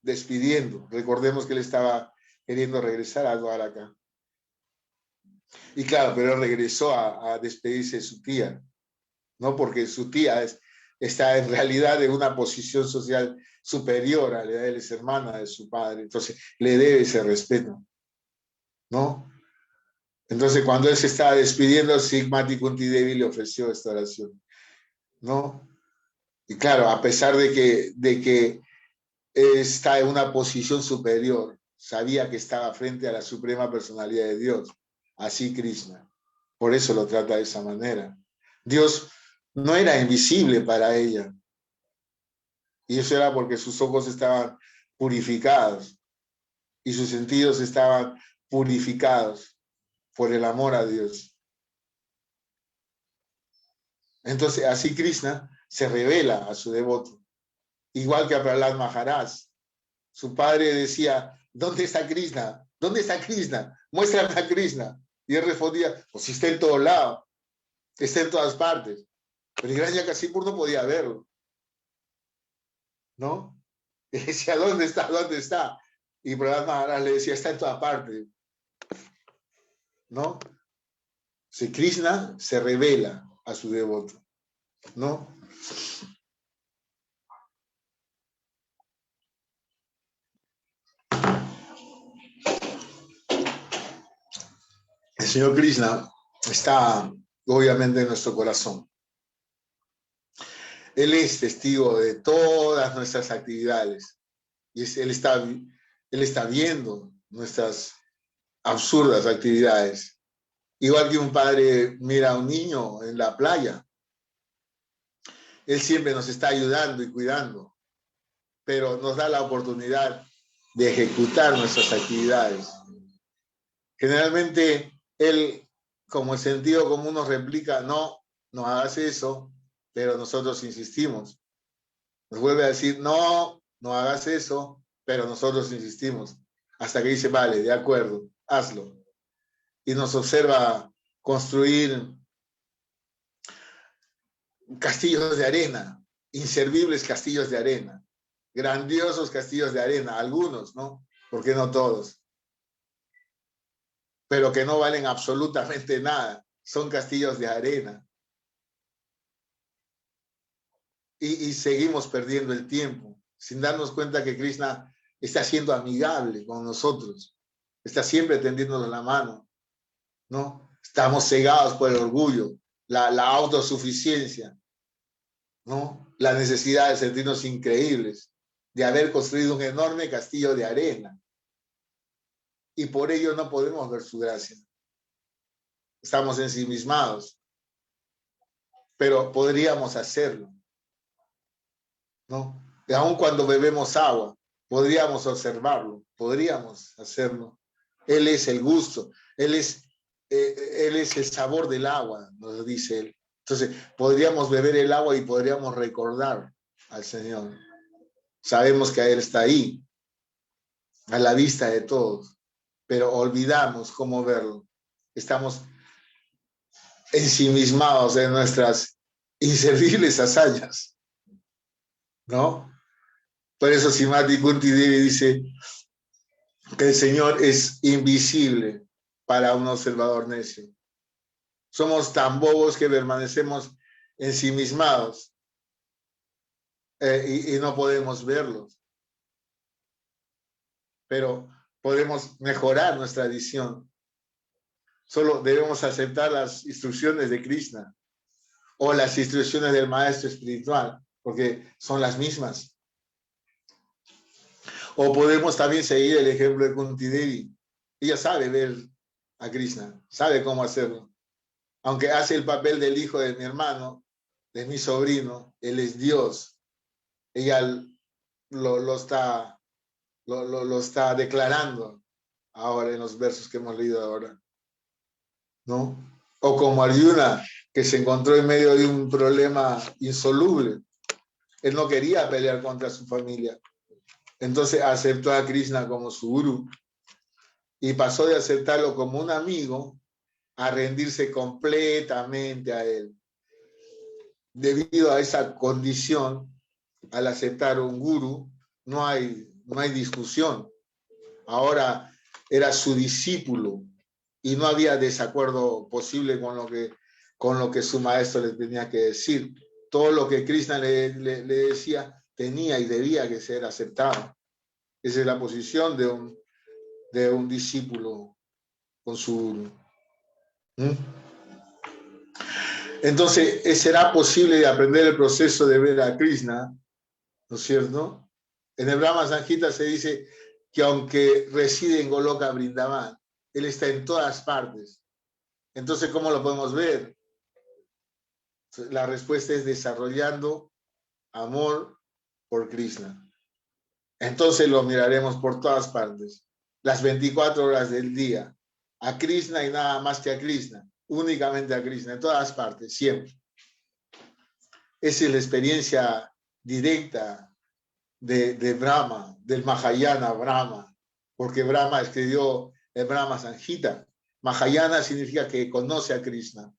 despidiendo. Recordemos que él estaba queriendo regresar a Dwaraka. Y claro, pero él regresó a despedirse de su tía, ¿no? Porque su tía está en realidad en una posición social superior a la de él, es hermana de su padre, entonces le debe ese respeto, ¿no? Entonces cuando él se estaba despidiendo, Srimati Kunti Devi le ofreció esta oración, ¿no? Y claro, a pesar de que está en una posición superior, sabía que estaba frente a la suprema personalidad de Dios, así Krishna. Por eso lo trata de esa manera. Dios no era invisible para ella. Y eso era porque sus ojos estaban purificados y sus sentidos estaban purificados por el amor a Dios. Entonces, así Krishna se revela a su devoto. Igual que a Prahlad Maharaj. Su padre decía, ¿dónde está Krishna? ¿Dónde está Krishna? Muéstrame a Krishna. Y él respondía, pues si está en todos lados, está en todas partes. Pero Hiranyakashipu no podía verlo, ¿no? Y decía, ¿dónde está? ¿Dónde está? Y Prahlad Maharaj le decía, está en todas partes, ¿no? Si Krishna se revela a su devoto, ¿no? El Señor Krishna está obviamente en nuestro corazón. Él es testigo de todas nuestras actividades y él está viendo nuestras absurdas actividades. Igual que un padre mira a un niño en la playa, él siempre nos está ayudando y cuidando, pero nos da la oportunidad de ejecutar nuestras actividades. Generalmente él, como el sentido común nos replica, no hagas eso, pero nosotros insistimos. Nos vuelve a decir, no hagas eso, pero nosotros insistimos. Hasta que dice, vale, de acuerdo, hazlo. Y nos observa construir castillos de arena, inservibles castillos de arena, grandiosos castillos de arena, algunos, ¿no? ¿Por qué no todos? Pero que no valen absolutamente nada, son castillos de arena. Y seguimos perdiendo el tiempo, sin darnos cuenta que Krishna está siendo amigable con nosotros, está siempre tendiéndonos la mano, ¿no? Estamos cegados por el orgullo, la autosuficiencia, ¿no? La necesidad de sentirnos increíbles, de haber construido un enorme castillo de arena. Y por ello no podemos ver su gracia. Estamos ensimismados, pero podríamos hacerlo, ¿no? Y aun cuando bebemos agua, podríamos observarlo, podríamos hacerlo. Él es el gusto, él es el sabor del agua, nos dice él. Entonces, podríamos beber el agua y podríamos recordar al Señor. Sabemos que Él está ahí, a la vista de todos, pero olvidamos cómo verlo. Estamos ensimismados en nuestras inservibles hazañas, ¿no? Por eso Srimati Kunti Devi dice que el Señor es invisible para un observador necio. Somos tan bobos que permanecemos ensimismados y no podemos verlos. Pero podemos mejorar nuestra visión. Solo debemos aceptar las instrucciones de Krishna o las instrucciones del maestro espiritual, porque son las mismas. O podemos también seguir el ejemplo de Kunti Devi. Ella sabe ver a Krishna, sabe cómo hacerlo. Aunque hace el papel del hijo de mi hermano, de mi sobrino, él es Dios. Ella lo está declarando ahora en los versos que hemos leído ahora, ¿no? O como Arjuna, que se encontró en medio de un problema insoluble. Él no quería pelear contra su familia. Entonces aceptó a Krishna como su gurú y pasó de aceptarlo como un amigo a rendirse completamente a él. Debido a esa condición, al aceptar un gurú, no hay discusión. Ahora era su discípulo y no había desacuerdo posible con lo que su maestro le tenía que decir. Todo lo que Krishna le decía tenía y debía que ser aceptado. Esa es la posición de un discípulo con su gurú. Entonces, ¿será posible aprender el proceso de ver a Krishna? ¿No es cierto? En el Brahma Samhita se dice que aunque reside en Goloka Vrindavan, él está en todas partes. Entonces, ¿cómo lo podemos ver? La respuesta es desarrollando amor por Krishna. Entonces lo miraremos por todas partes, las 24 horas del día, a Krishna y nada más que a Krishna, únicamente a Krishna, en todas partes, siempre. Esa es la experiencia directa de Brahma, del Mahayana Brahma, porque Brahma escribió el Brahma Samhita. Mahayana significa que conoce a Krishna.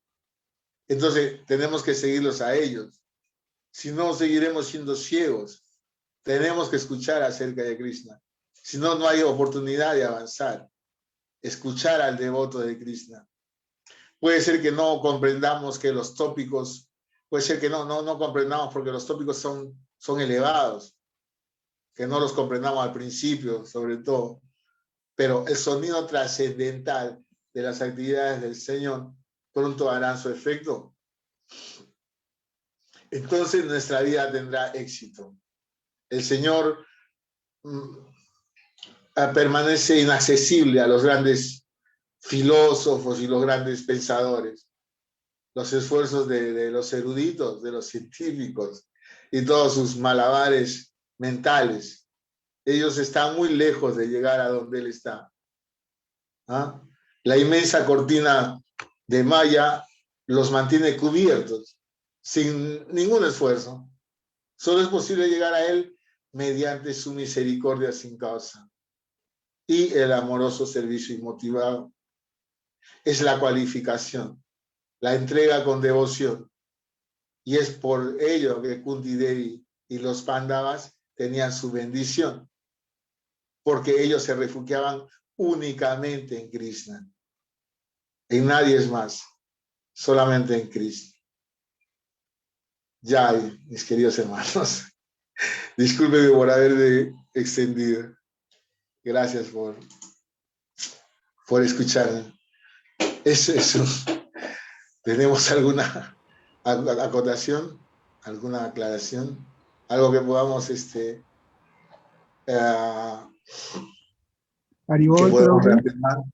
Entonces tenemos que seguirlos a ellos. Si no, seguiremos siendo ciegos. Tenemos que escuchar acerca de Krishna. Si no, no hay oportunidad de avanzar. Escuchar al devoto de Krishna. Puede ser que no comprendamos que los tópicos, puede ser que no comprendamos porque los tópicos son elevados, que no los comprendamos al principio, sobre todo. Pero el sonido trascendental de las actividades del Señor pronto harán su efecto. Entonces nuestra vida tendrá éxito. El Señor permanece inaccesible a los grandes filósofos y los grandes pensadores. Los esfuerzos de los eruditos, de los científicos y todos sus malabares mentales. Ellos están muy lejos de llegar a donde Él está. ¿Ah? La inmensa cortina de malla los mantiene cubiertos, sin ningún esfuerzo. Solo es posible llegar a Él mediante su misericordia sin causa y el amoroso servicio inmotivado. Es la cualificación, la entrega con devoción. Y es por ello que Kunti Devi y los Pándavas tenían su bendición, porque ellos se refugiaban únicamente en Krishna. En nadie es más, solamente en Krishna. Ya, mis queridos hermanos, discúlpenme por haberme extendido. Gracias por escucharme. Eso. ¿Tenemos alguna acotación? ¿Alguna aclaración? Algo que podamos Haribol, Prabhu.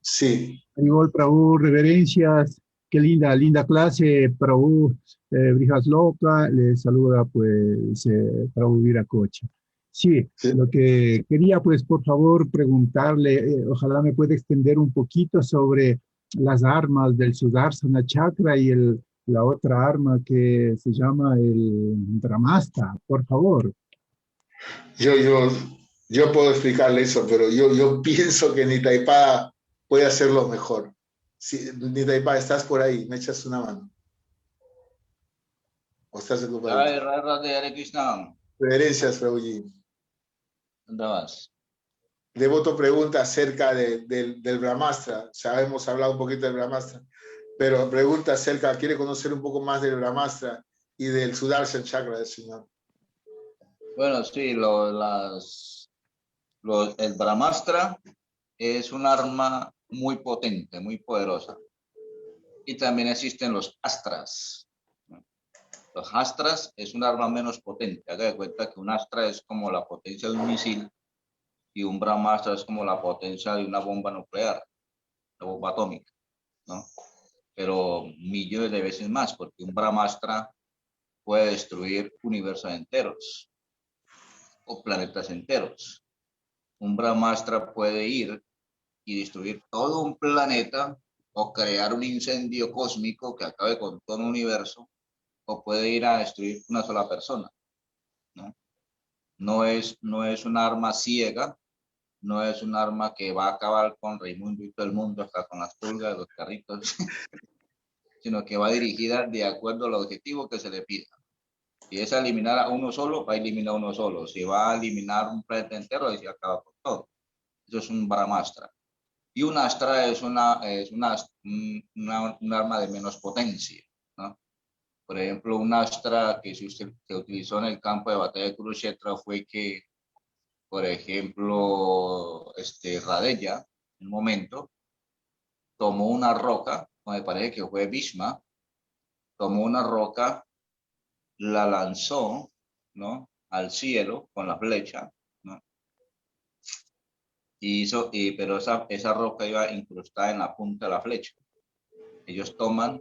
Sí. Haribol, Prabhu, reverencias. Qué linda clase, Prabhu. Brihaslokha, le saluda pues Prabhu Viracocha. Sí, lo que quería pues por favor preguntarle, ojalá me pueda extender un poquito sobre las armas del Sudarsana Chakra y la otra arma que se llama el Brahmastra, por favor. Yo puedo explicarle eso, pero yo pienso que Nitaipada puede hacerlo mejor. Si, Nitaipada, estás por ahí, me echas una mano. ¿O estás ocupado? Hare Krishna. Reverencias, Prabhuji. ¿Dónde vas? Devoto pregunta acerca del Brahmastra. Ya hemos hablado un poquito del Brahmastra, pero pregunta acerca, quiere conocer un poco más del Brahmastra y del Sudarsana Chakra del Señor. Bueno, sí, el Brahmastra es un arma muy potente, muy poderosa. Y también existen los astras. Los astras es un arma menos potente. Haga de cuenta que un astra es como la potencia de un misil y un Brahmastra es como la potencia de una bomba nuclear, la bomba atómica, ¿no? Pero millones de veces más, porque un Brahmastra puede destruir universos enteros o planetas enteros. Un Brahmastra puede ir y destruir todo un planeta o crear un incendio cósmico que acabe con todo un universo, o puede ir a destruir una sola persona, ¿no? No es un arma ciega, no es un arma que va a acabar con Raimundo y todo el mundo, hasta con las pulgas, los carritos, sino que va dirigida de acuerdo al objetivo que se le pida. Si es eliminar a uno solo, va a eliminar a uno solo. Si va a eliminar un planeta entero, ahí se acaba con todo. Eso es un Brahmastra. Y un Astra es un arma de menos potencia, ¿no? Por ejemplo, un Astra que se utilizó en el campo de batalla de Kurukshetra fue que, por ejemplo, Radeya, en un momento, tomó una roca, me parece que fue Bhishma, tomó una roca, la lanzó, ¿no?, al cielo con la flecha, ¿no? Pero esa roca iba incrustada en la punta de la flecha. Ellos toman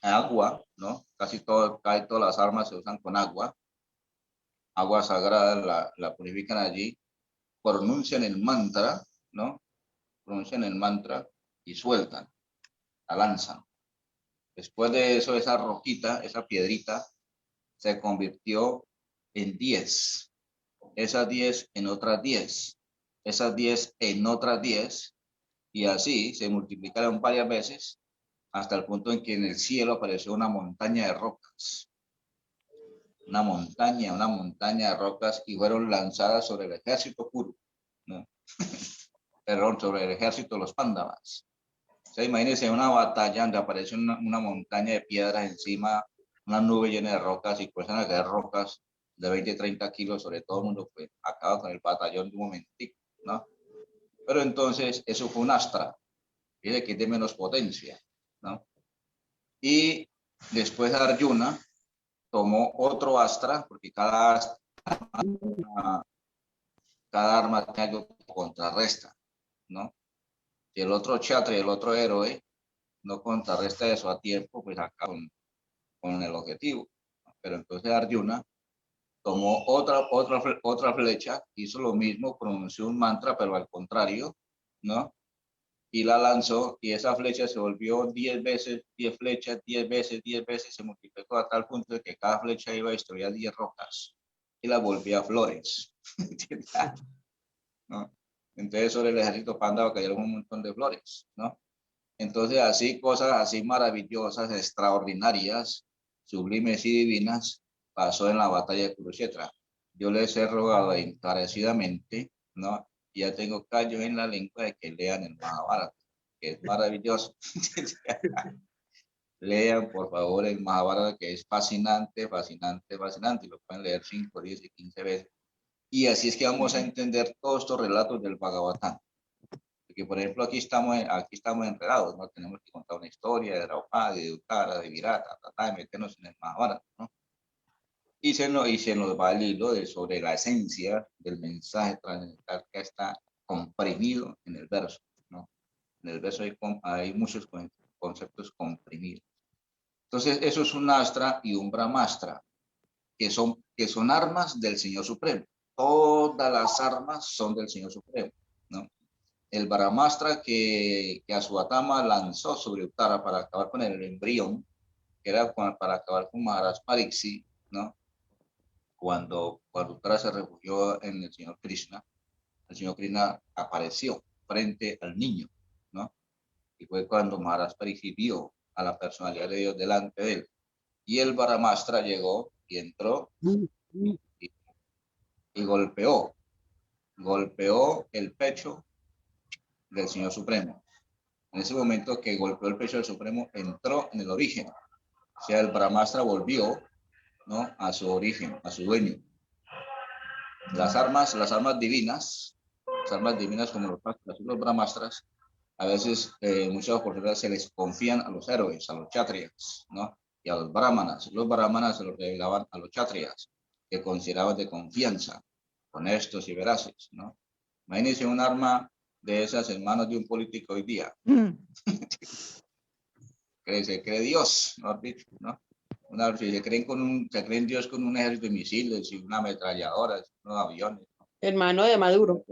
agua, ¿no? Casi todas las armas se usan con agua sagrada, la purifican allí, pronuncian el mantra, ¿no? Pronuncian el mantra y sueltan, la lanzan. Después de eso, esa roquita, esa piedrita, se convirtió en 10. Esas 10 en otras 10. Esas 10 en otras 10. Y así se multiplicaron varias veces hasta el punto en que en el cielo apareció una montaña de rocas. Una montaña de rocas, y fueron lanzadas sobre el ejército puro, ¿no? Perdón, sobre el ejército de los Pándavas. O sea, imagínense una batalla donde aparece una montaña de piedras encima, una nube llena de rocas, y empiezan a caer rocas de 20, 30 kilos sobre todo el mundo, pues acaba con el batallón de un momentico, ¿no? Pero entonces eso fue un Astra, que es de menos potencia, ¿no? Y después Arjuna tomó otro Astra, porque cada arma tiene algo que contrarresta, ¿no? Si el otro Kshatriya y el otro héroe no contrarresta eso a tiempo, pues acaba con el objetivo. Pero entonces Arjuna tomó otra flecha, hizo lo mismo, pronunció un mantra, pero al contrario, ¿no? Y la lanzó, y esa flecha se volvió 10 veces, 10 flechas, 10 veces, 10 veces, se multiplicó a tal punto de que cada flecha iba a destruir 10 rocas y la volvía flores. ¿No? Entonces sobre el ejército Pándava cayeron un montón de flores, ¿no? Entonces así, cosas así maravillosas, extraordinarias, sublimes y divinas pasó en la batalla de Kurukshetra. Yo les he rogado encarecidamente, ¿no? Ya tengo callos en la lengua de que lean el Mahabharata, que es maravilloso. Lean, por favor, el Mahabharata, que es fascinante, fascinante, fascinante. Lo pueden leer 5, 10 y 15 veces. Y así es que vamos a entender todos estos relatos del Bhagavatam. Porque, por ejemplo, aquí estamos enredados, ¿no? Tenemos que contar una historia de Draupadi, de Uttara, de Virata, y meternos en el Mahabharata, ¿no? Y se nos va el hilo sobre la esencia del mensaje trascendental que está comprimido en el verso, ¿no? En el verso hay muchos conceptos comprimidos. Entonces, eso es un Astra y un Brahmastra, que son armas del Señor Supremo. Todas las armas son del Señor Supremo, ¿no? El Brahmastra que Ashwatthama lanzó sobre Uttara para acabar con el embrión, que era para acabar con Maharaj Pariksit, ¿no? Cuando Uttara se refugió en el Señor Krishna apareció frente al niño, ¿no? Y fue cuando Maharaj Pariksit vio a la personalidad de Dios delante de él. Y el Brahmastra llegó y entró y golpeó el pecho del Señor Supremo. En ese momento que golpeó el pecho del Supremo, entró en el origen. O sea, el Brahmastra volvió, ¿no?, a su origen, a su dueño. Las armas divinas como los Brahmastras, a veces, muchas oportunidades se les confían a los héroes, a los Kshatriyas, ¿no? Y a los Brahmanas. Los Brahmanas se los revelaban a los Kshatriyas, que consideraban de confianza. honestos y veraces, ¿no? Imagínense un arma de esas en manos de un político hoy día. Se cree Dios, ¿no? Se creen Dios con un ejército de misiles y una ametralladora, unos aviones. ¿No? Hermano de Maduro.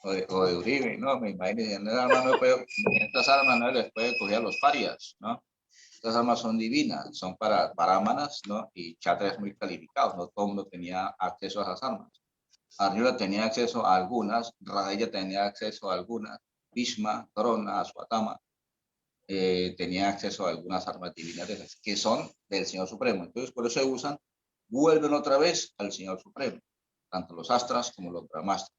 O de Uribe, ¿no? Me imagino, estas armas no les puede coger a los parias, ¿no? Estas armas son divinas, son para parámanas, ¿no? Y chátares muy calificados, no todo el mundo tenía acceso a esas armas. Arriba tenía acceso a algunas, Radella tenía acceso a algunas, Bhishma, Drona, Aswatthama, tenía acceso a algunas armas divinas de esas, que son del Señor Supremo. Entonces, por eso se usan, vuelven otra vez al Señor Supremo, tanto los astras como los brahmastras.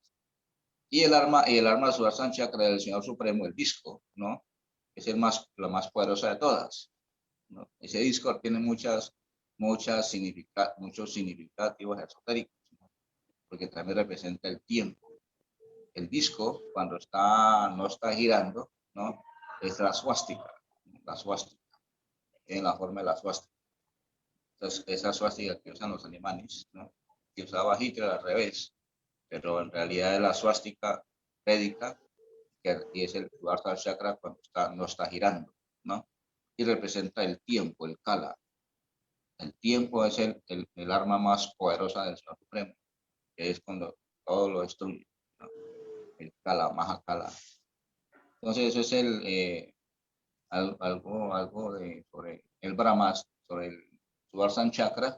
Y el arma de Sudarshan Chakra del Señor Supremo, el disco, ¿no? Es la más poderosa de todas, ¿no? Ese disco tiene muchos significativos esotéricos, ¿no? Porque también representa el tiempo. El disco, cuando no está girando, ¿no? Es la suástica, en la forma de la suástica. Entonces, esa suástica que usan los alemanes, ¿no? Que usaba Hitler al revés, pero en realidad es la suástica védica, y es el Sudarshan Chakra cuando no está girando, ¿no? Y representa el tiempo, el kala. El tiempo es el arma más poderosa del Señor Supremo, que es cuando todo lo destruye, ¿no? El kala, Mahakala. Entonces, eso es algo sobre el Brahmas, sobre el Sudarshan Chakra.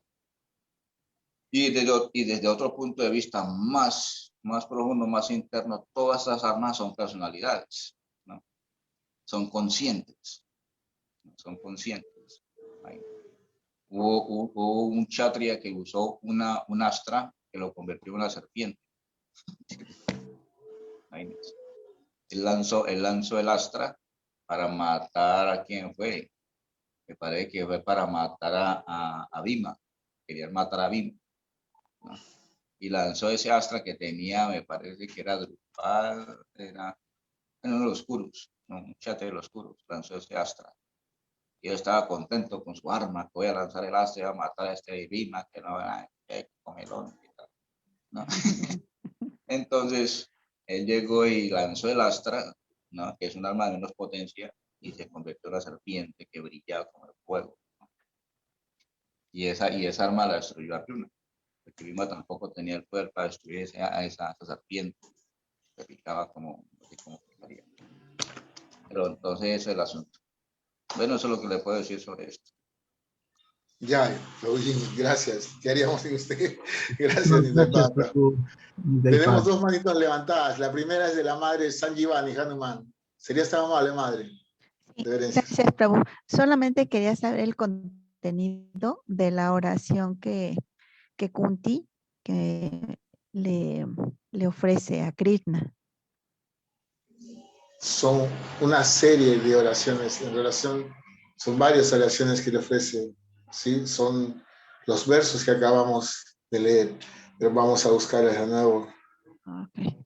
Y desde otro punto de vista más profundo, más interno, todas estas armas son personalidades, ¿no? Son conscientes, ¿no? Son conscientes. Hubo un kshatriya que usó un astra que lo convirtió en una serpiente. Él lanzó el astra para matar a quien fue. Me parece que fue para matar a Bhima. Querían matar a Bhima, ¿no? Y lanzó ese astra que tenía, me parece que era Drupal, era uno de los Kurus, ¿no? Un kshatriya de los Kurus, lanzó ese astra. Y él estaba contento con su arma, que voy a lanzar el astra y a matar a este Bhima, que no era comelón y tal, ¿no? Entonces, él llegó y lanzó el astra, ¿no? Que es un arma de menos potencia, y se convirtió en una serpiente que brillaba como el fuego, ¿no? Y esa arma la destruyó a Arjuna, porque Bhima tampoco tenía el poder para destruir a esa serpiente, que picaba como, no sé cómo picaría. Pero entonces ese es el asunto. Bueno, eso es lo que le puedo decir sobre esto. Ya, gracias. ¿Qué haríamos sin usted? Gracias, Nidalbata. Tenemos dos manitos levantadas. La primera es de la madre Sanjivani Hanuman. ¿Sería tan amable, madre? Gracias, Prabhu. Solamente quería saber el contenido de la oración que Kunti le ofrece a Krishna. Son una serie de oraciones. En relación, son varias oraciones que le ofrece, ¿sí? Son los versos que acabamos de leer, pero vamos a buscarles de nuevo. Okay.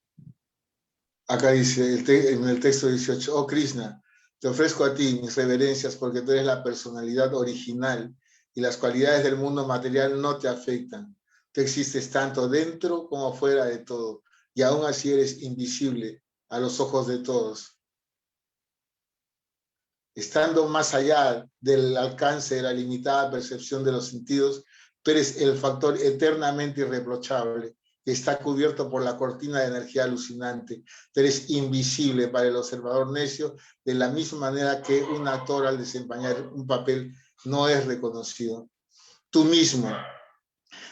Acá dice, en el texto 18, oh Krishna, te ofrezco a ti mis reverencias porque tú eres la personalidad original y las cualidades del mundo material no te afectan. Tú existes tanto dentro como fuera de todo y aún así eres invisible a los ojos de todos. Estando más allá del alcance de la limitada percepción de los sentidos, tú eres el factor eternamente irreprochable que está cubierto por la cortina de energía alucinante. Tú eres invisible para el observador necio, de la misma manera que un actor al desempeñar un papel no es reconocido. Tú mismo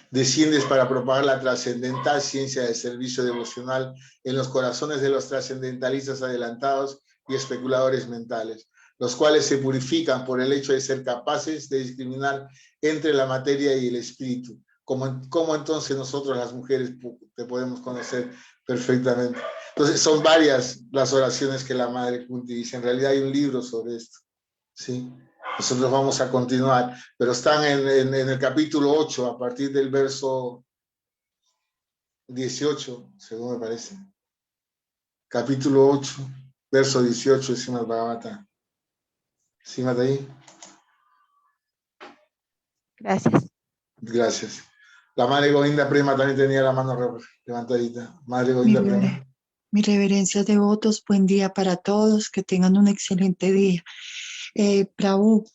desciendes para propagar la trascendental ciencia del servicio devocional en los corazones de los trascendentalistas adelantados y especuladores mentales, los cuales se purifican por el hecho de ser capaces de discriminar entre la materia y el espíritu. ¿Cómo entonces nosotros las mujeres te podemos conocer perfectamente? Entonces son varias las oraciones que la Madre Kunti dice. En realidad hay un libro sobre esto, ¿sí? Nosotros vamos a continuar, pero están en el capítulo 8, a partir del verso 18, según me parece. Capítulo 8, verso 18 de Srimad Bhagavatam. ¿Sí, Mataí? Gracias. Gracias. La Madre Govinda Prema también tenía la mano levantadita. Madre Govinda Prema. Mi reverencia de votos, buen día para todos, que tengan un excelente día. Prabhu,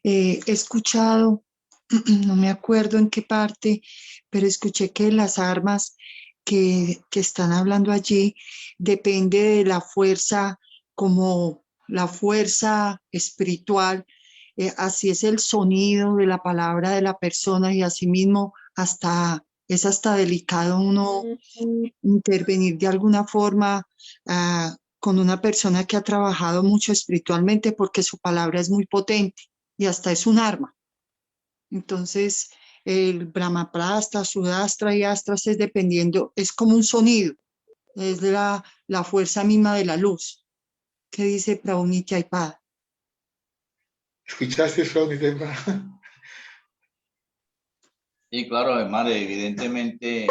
he escuchado, no me acuerdo en qué parte, pero escuché que las armas que están hablando allí depende de la fuerza, como la fuerza espiritual, así es el sonido de la palabra de la persona y asimismo es hasta delicado uno intervenir de alguna forma con una persona que ha trabajado mucho espiritualmente porque su palabra es muy potente y hasta es un arma. Entonces, el Brahmaprasta, Sudastra y Astras es dependiendo, es como un sonido, es la fuerza misma de la luz. ¿Qué dice Prabhu Nityaipada? ¿Escuchaste eso, Nityaipada? Sí, claro, hermano, evidentemente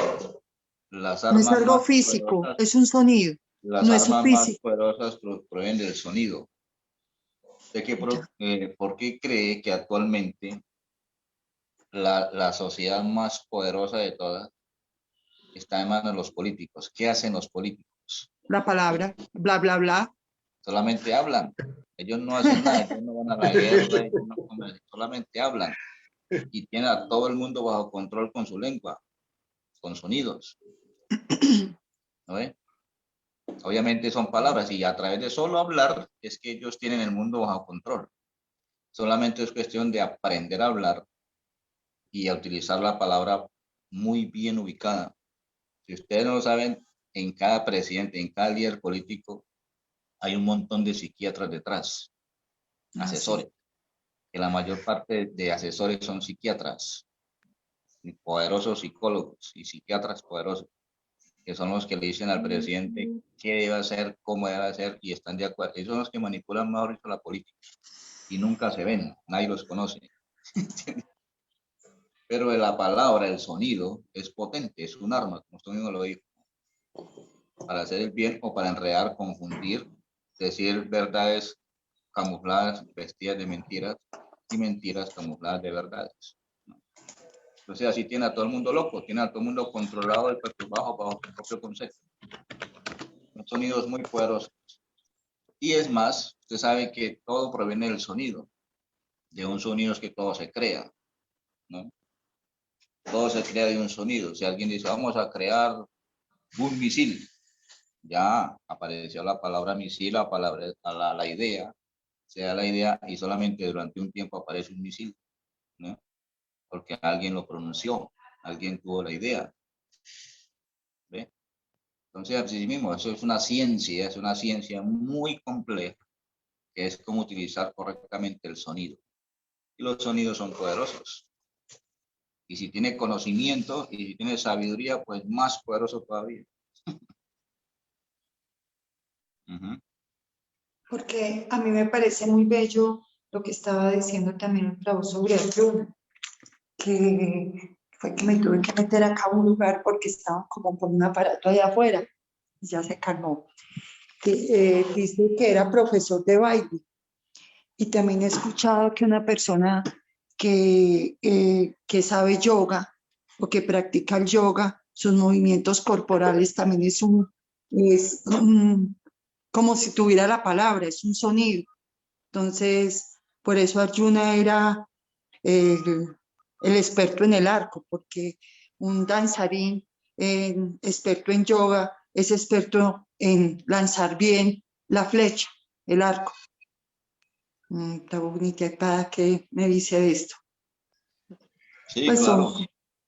las No es armas algo más físico, poderosas, es un sonido, las no es armas más físico. poderosas provienen del sonido. ¿Por qué cree que actualmente la sociedad más poderosa de todas está en manos de los políticos? ¿Qué hacen los políticos? La palabra, bla, bla, bla. Solamente hablan. Ellos no hacen nada, ellos no van a la guerra, ellos no comen, solamente hablan. Y tienen a todo el mundo bajo control con su lengua, con sonidos. ¿No ve? Obviamente son palabras y a través de solo hablar es que ellos tienen el mundo bajo control. Solamente es cuestión de aprender a hablar y a utilizar la palabra muy bien ubicada. Si ustedes no lo saben, en cada presidente, en cada líder político, hay un montón de psiquiatras detrás, asesores, que la mayor parte de asesores son psiquiatras, poderosos psicólogos y psiquiatras poderosos, que son los que le dicen al presidente qué debe hacer, cómo debe hacer, y están de acuerdo. Esos son los que manipulan mejor dicho la política, y nunca se ven, nadie los conoce. Pero la palabra, el sonido, es potente, es un arma, como usted mismo lo dijo, para hacer el bien o para enredar, confundir, decir verdades camufladas, vestidas de mentiras, y mentiras camufladas de verdades. Entonces así tiene a todo el mundo loco, tiene a todo el mundo controlado y perturbado bajo su propio concepto. Son sonidos muy poderosos. Y es más, usted sabe que todo proviene del sonido. De un sonido es que todo se crea, ¿no? Todo se crea de un sonido. Si alguien dice, vamos a crear un misil, ya apareció la palabra misil, la idea, sea la idea, y solamente durante un tiempo aparece un misil, ¿no? Porque alguien lo pronunció, alguien tuvo la idea. ¿Ve? Entonces, así mismo, eso es una ciencia muy compleja, que es cómo utilizar correctamente el sonido. Y los sonidos son poderosos. Y si tiene conocimiento y si tiene sabiduría, pues más poderoso todavía. Porque a mí me parece muy bello lo que estaba diciendo también el Prabhu sobre Arjuna, que fue que me tuve que meter acá a un lugar porque estaba como por un aparato allá afuera y ya se calmó. Dice que era profesor de baile y también he escuchado que una persona que sabe yoga o que practica el yoga, sus movimientos corporales también es como si tuviera la palabra, es un sonido. Entonces, por eso Arjuna era el experto en el arco, porque un danzarín experto en yoga es experto en lanzar bien la flecha, el arco. Prabhu Nityaipada, ¿qué me dice de esto? Sí, Pues claro.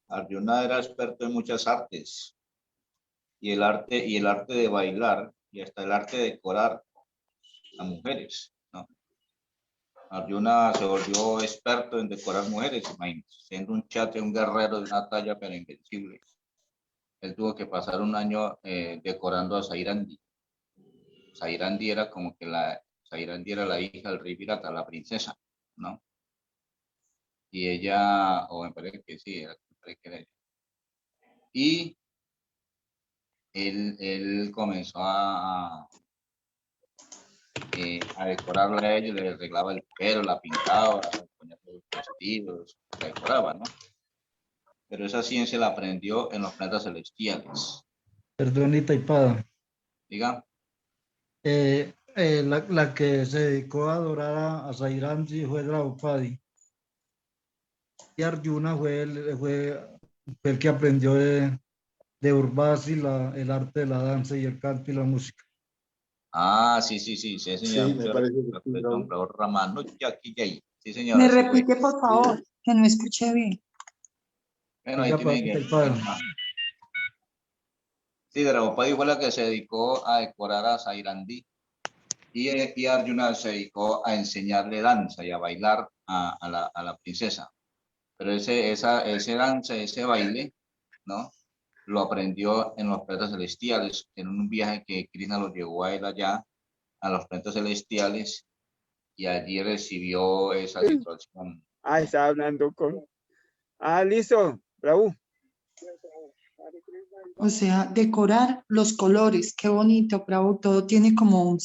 Arjuna era experto en muchas artes. Y el arte de bailar y hasta el arte de decorar a mujeres, ¿no? Arjuna se volvió experto en decorar mujeres, imagínense, siendo un chate, un guerrero de una talla pero invencible. Él tuvo que pasar un año decorando a Sairandi. Sairandi era como que Sairandi era la hija del rey Virata, la princesa, ¿no? Y ella, o me parece que sí, me parece que era ella. Y él comenzó a decorarla a ella, le arreglaba el pelo, la pintaba, le ponía los vestidos, la decoraba, ¿no? pero esa ciencia la aprendió en los planetas celestiales. Perdón, Taipada. Diga. La que se dedicó a adorar a Sairamji fue Draupadi. Y Arjuna fue el que aprendió de Urvasi el arte de la danza y el canto y la música. Ah, sí, señor. Sí, me parece que sí, Sí, señor. Me repite, por favor, que no escuché bien. Bueno, ahí tiene que... Sí, Draupadi fue la que se dedicó a decorar a Sairandi y Arjuna se dedicó a enseñarle danza y a bailar a la princesa. Pero ese danza, ese baile, ¿no? Lo aprendió en los planetas celestiales, en un viaje que Krishna lo llevó a él allá, a los planetas celestiales, y allí recibió esa situación. Ah, estaba hablando con... Ah, listo, Bravo. O sea, decorar los colores, qué bonito, bravo, todo tiene como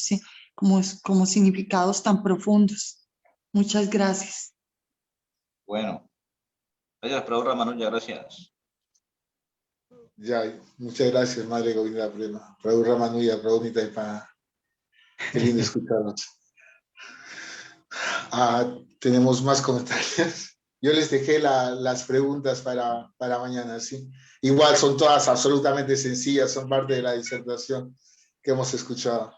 significados tan profundos. Muchas gracias. Bueno, gracias, Prabhu Ramanuja, gracias. Ya, muchas gracias, Madre Govinda Prema. Prabhu Ramanuja, Prabhu Nitaipada. Qué lindo escucharnos. Tenemos más comentarios. Yo les dejé las preguntas para mañana, ¿sí? Igual son todas absolutamente sencillas, son parte de la disertación que hemos escuchado.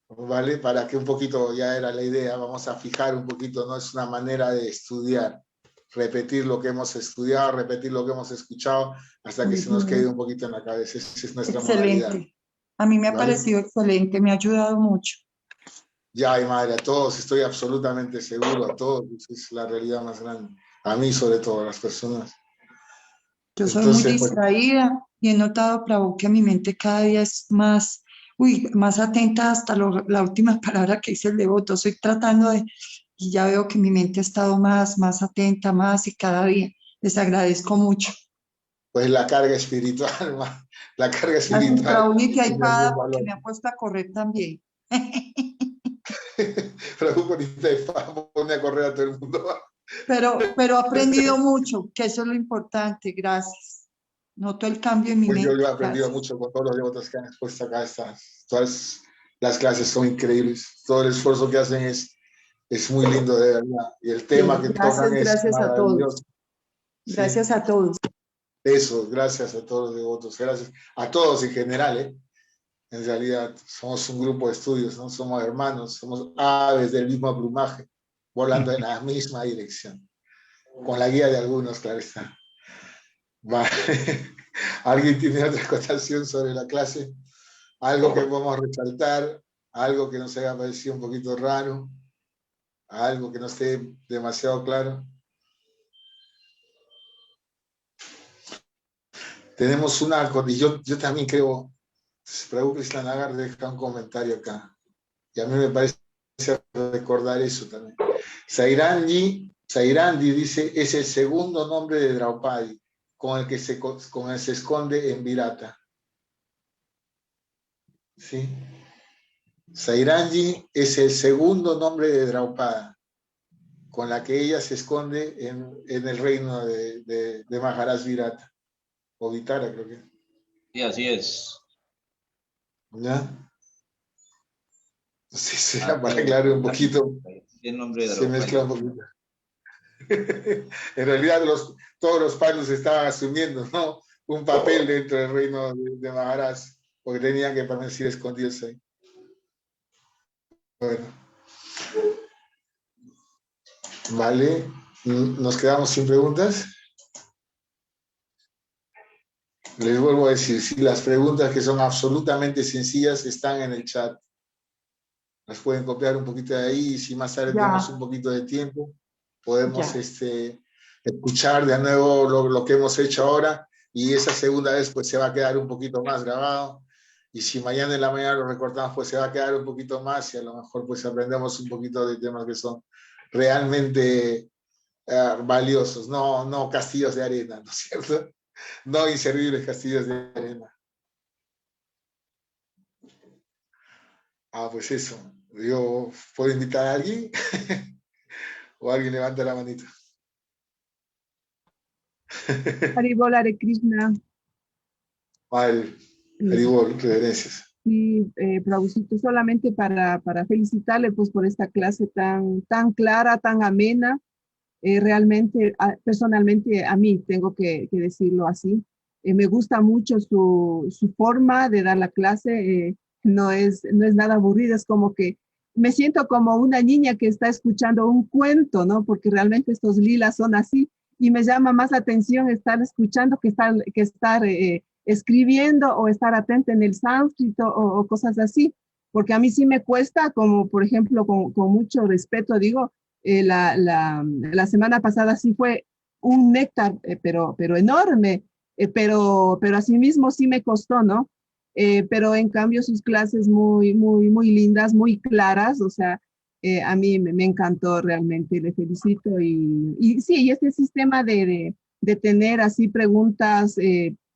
¿Vale? Para que un poquito, ya era la idea, vamos a fijar un poquito, no es una manera de estudiar, repetir lo que hemos estudiado, repetir lo que hemos escuchado, hasta que se nos quede un poquito en la cabeza. Esa es nuestra modalidad. Excelente. A mí me ha ¿Vale? parecido excelente, me ha ayudado mucho. Ya, y madre, a todos, estoy absolutamente seguro, a todos, es la realidad más grande. A mí, sobre todo, a las personas. Yo soy Entonces, muy distraída y he notado, Prabhu, que mi mente cada día es más atenta hasta la última palabra que dice el devoto. Estoy tratando y ya veo que mi mente ha estado más atenta, más y cada día. Les agradezco mucho. pues la carga espiritual, la carga espiritual. Gracias, Prabhu Nitaipada, porque me ha puesto a correr también. Prabhu Nitaipada pone a correr a todo el mundo. Pero he aprendido mucho, que eso es lo importante. Gracias. Noto el cambio en mi mente. Yo he aprendido mucho con todos los devotos que han expuesto acá. Todas las clases son increíbles. Todo el esfuerzo que hacen es muy lindo, de verdad. Y el tema que tocan es maravilloso. Gracias a todos. Eso, gracias a todos los devotos. Gracias a todos en general, ¿eh? En realidad somos un grupo de estudios, ¿no? Somos hermanos, somos aves del mismo plumaje, volando en la misma dirección, con la guía de algunos, claro está. Vale. ¿Alguien tiene otra acotación sobre la clase? ¿Algo que podamos resaltar? ¿Algo que nos haya parecido un poquito raro? ¿Algo que no esté demasiado claro? Tenemos una, y yo también creo, Prabhu Krishnanagar deja un comentario acá, y a mí me parece recordar eso también. Sairandi dice, es el segundo nombre de Draupadi, con el que se esconde en Virata. ¿Sí? Sairandi es el segundo nombre de Draupada, con la que ella se esconde en el reino de Maharaj Virata. O Vitara, creo que. Sí, así es. ¿Ya? Sí, será para aclarar un poquito. El nombre de se mezcla un poquito. En realidad todos los palos estaban asumiendo, ¿no? Un papel dentro del reino de Maharaj, porque tenían que permanecer escondidos ahí. Bueno. Vale. ¿Nos quedamos sin preguntas? Les vuelvo a decir, si las preguntas que son absolutamente sencillas están en el chat. Las pueden copiar un poquito de ahí y si más tarde tenemos un poquito de tiempo, podemos escuchar de nuevo lo que hemos hecho ahora y esa segunda vez pues se va a quedar un poquito más grabado y si mañana en la mañana lo recortamos pues se va a quedar un poquito más y a lo mejor pues aprendemos un poquito de temas que son realmente valiosos, no castillos de arena, ¿no es cierto? No inservibles castillos de arena. Pues eso. Yo puedo invitar a alguien o alguien levanta la manita. Haribol Hare Krishna. Vale, Haribol, reverencias. Sí, Prabhucito, solamente para felicitarle pues por esta clase tan clara, tan amena. Realmente, personalmente a mí, tengo que decirlo así, me gusta mucho su forma de dar la clase, no es nada aburrida, es como que me siento como una niña que está escuchando un cuento, ¿no? Porque realmente estos lilas son así y me llama más la atención estar escuchando que estar escribiendo o estar atenta en el sánscrito o cosas así, porque a mí sí me cuesta, como por ejemplo, con mucho respeto digo, la semana pasada sí fue un néctar, pero enorme, pero asimismo sí me costó, ¿no? Pero en cambio sus clases muy lindas, muy claras, o sea, a mí me encantó realmente, le felicito y sí, y este sistema de tener así preguntas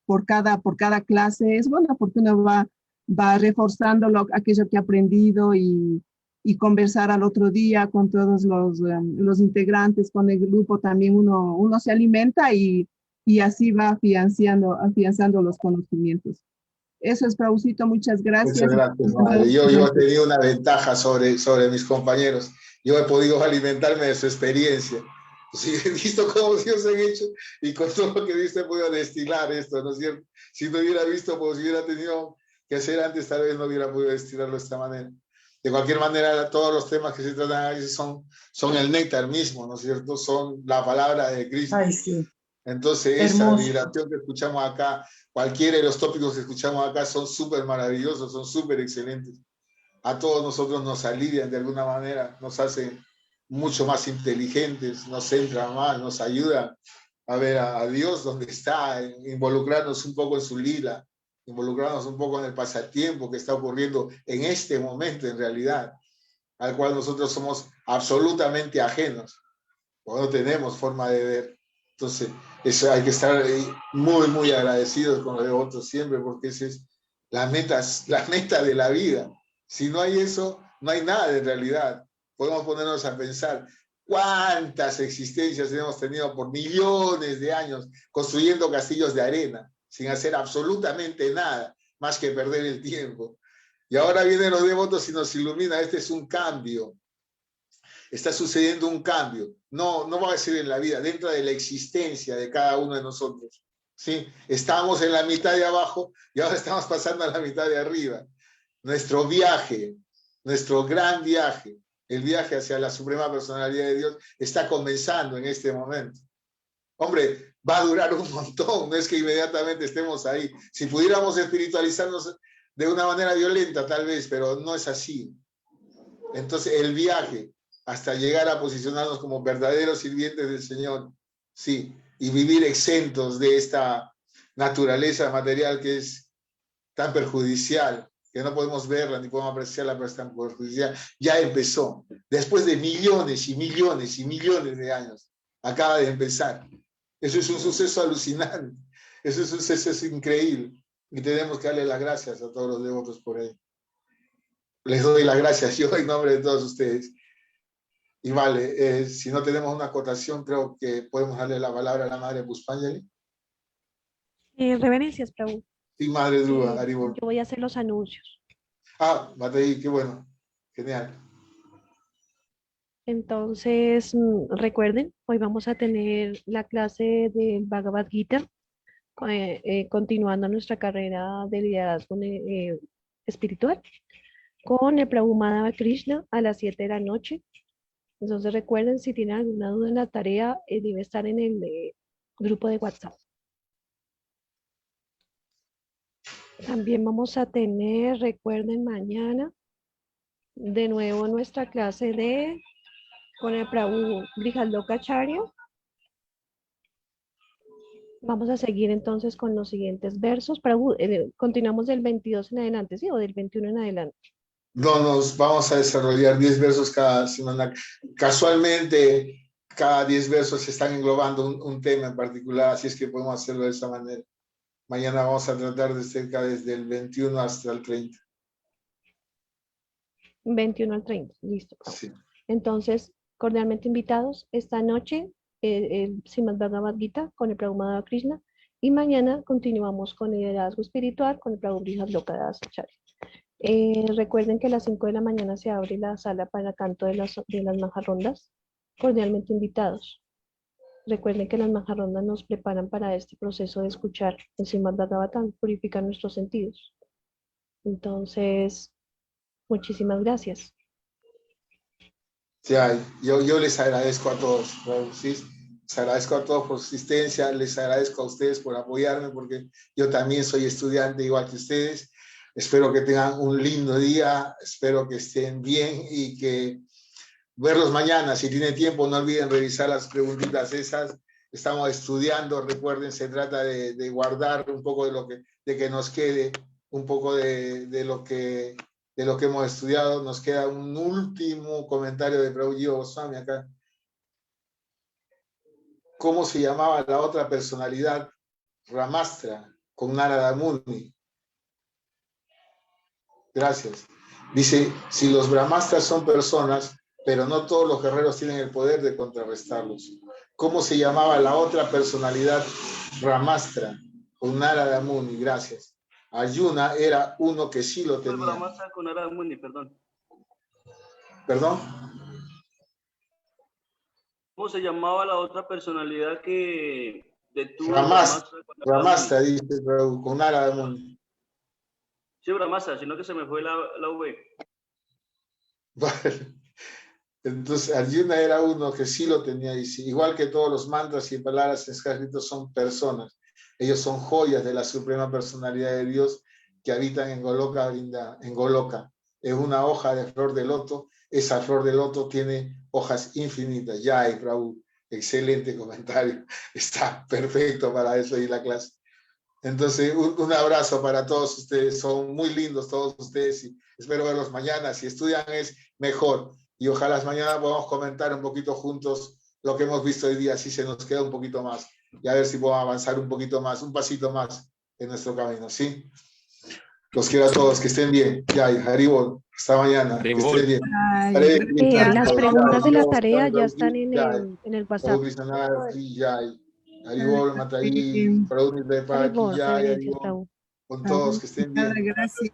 por cada clase es bueno porque uno va reforzando aquello que ha aprendido y conversar al otro día con todos los integrantes, con el grupo también uno se alimenta y así va afianzando los conocimientos. Eso es, Prabhucito, muchas gracias. Muchas gracias, madre. Yo he tenido una ventaja sobre mis compañeros. Yo he podido alimentarme de su experiencia. Sí, he visto cómo Dios ha hecho y con todo lo que he visto he podido destilar esto, ¿no es cierto? Si no hubiera visto, pues si hubiera tenido que hacer antes, tal vez no hubiera podido destilarlo de esta manera. De cualquier manera, todos los temas que se tratan ahí son el néctar mismo, ¿no es cierto? Son la palabra de Cristo. Ay, sí. Entonces, esa vibración que escuchamos acá, cualquiera de los tópicos que escuchamos acá son súper maravillosos, son súper excelentes. A todos nosotros nos alivian de alguna manera, nos hacen mucho más inteligentes, nos centran más, nos ayudan a ver a Dios donde está, involucrarnos un poco en su lila, involucrarnos un poco en el pasatiempo que está ocurriendo en este momento en realidad, al cual nosotros somos absolutamente ajenos, o no tenemos forma de ver. Entonces, eso hay que estar muy agradecidos con los devotos siempre, porque esa es la meta de la vida. Si no hay eso, no hay nada en realidad. Podemos ponernos a pensar cuántas existencias hemos tenido por millones de años construyendo castillos de arena, sin hacer absolutamente nada, más que perder el tiempo. Y ahora vienen los devotos y nos ilumina. Este es un cambio. Está sucediendo un cambio. No va a ser en la vida, dentro de la existencia de cada uno de nosotros. ¿Sí? Estábamos en la mitad de abajo y ahora estamos pasando a la mitad de arriba. Nuestro viaje, nuestro gran viaje, el viaje hacia la suprema personalidad de Dios, está comenzando en este momento. Hombre, va a durar un montón, no es que inmediatamente estemos ahí. Si pudiéramos espiritualizarnos de una manera violenta, tal vez, pero no es así. Entonces, el viaje hasta llegar a posicionarnos como verdaderos sirvientes del Señor, sí, y vivir exentos de esta naturaleza material que es tan perjudicial, que no podemos verla ni podemos apreciarla, pero es tan perjudicial, ya empezó. Después de millones y millones y millones de años, acaba de empezar. Eso es un suceso alucinante, eso es un suceso increíble, y tenemos que darle las gracias a todos los devotos por ello. Les doy las gracias yo en nombre de todos ustedes. Y vale, si no tenemos una acotación, creo que podemos darle la palabra a la Madre Pushpanjali. Reverencias, Prabhu. Sí, Madre Dhruva, Haribol. Yo voy a hacer los anuncios. Ah, Matei, qué bueno. Genial. Entonces, recuerden, hoy vamos a tener la clase del Bhagavad Gita, continuando nuestra carrera de liderazgo espiritual, con el Prabhu Madhava Krishna a las 7 de la noche. Entonces recuerden, si tienen alguna duda en la tarea, debe estar en el grupo de WhatsApp. También vamos a tener, recuerden, mañana, de nuevo nuestra clase con el Prabhu Brihadlokacharya. Vamos a seguir entonces con los siguientes versos. Prabhu, continuamos del 22 en adelante, ¿sí? O del 21 en adelante. No, nos vamos a desarrollar 10 versos cada semana. Casualmente, cada 10 versos se están englobando un tema en particular, así es que podemos hacerlo de esa manera. Mañana vamos a tratar de cerca desde el 21 hasta el 30. 21 al 30, listo. Sí. Entonces, cordialmente invitados, esta noche el Srimad Bhagavad Gita con el Prabhu Madhava Krishna. Y mañana continuamos con el liderazgo espiritual con el Prabhu Brihad Loka Das Acharya. Recuerden que a las 5 de la mañana se abre la sala para canto de las manjarrondas. Cordialmente invitados. Recuerden que las manjarrondas nos preparan para este proceso de escuchar el Srimad Bhagavatam, purificar nuestros sentidos. Entonces, muchísimas gracias. Sí, yo les agradezco a todos, ¿sí? Les agradezco a todos por su asistencia, les agradezco a ustedes por apoyarme, porque yo también soy estudiante igual que ustedes. Espero que tengan un lindo día, espero que estén bien y que verlos mañana. Si tienen tiempo, no olviden revisar las preguntitas esas. Estamos estudiando, recuerden, se trata de guardar un poco de que nos quede un poco de lo que hemos estudiado. Nos queda un último comentario de Prabhu Jiva Goswami acá. ¿Cómo se llamaba la otra personalidad? Ramastra, con Narada Muni. Gracias. Dice, si los brahmastras son personas, pero no todos los guerreros tienen el poder de contrarrestarlos. ¿Cómo se llamaba la otra personalidad? Ramastra, con Narada Muni. Gracias. Arjuna era uno que sí lo tenía. Ramastra con Narada Muni, perdón. ¿Perdón? ¿Cómo se llamaba la otra personalidad que detuvo Ramastra, dice con Narada Muni. Sí, Brahmastra, sino que se me fue la V. Vale. Entonces, Arjuna era uno que sí lo tenía, dice, igual que todos los mantras y palabras escritos son personas. Ellos son joyas de la suprema personalidad de Dios que habitan en Goloka, en Goloka. Es una hoja de flor de loto. Esa flor de loto tiene hojas infinitas. Jai, Prabhu, excelente comentario. Está perfecto para eso y la clase. Entonces, un abrazo para todos ustedes. Son muy lindos todos ustedes y espero verlos mañana. Si estudian es mejor. Y ojalá mañana podamos comentar un poquito juntos lo que hemos visto hoy día, así se nos queda un poquito más. Y a ver si podemos avanzar un poquito más, un pasito más en nuestro camino, ¿sí? Los quiero a todos, que estén bien. Ya, Haribol, hasta mañana. Que estén bien. Las preguntas de la tarea ya están en el WhatsApp. Haribol, Mataí, Prabhu Nirvay, Haribol, con todos, que estén bien. Gracias.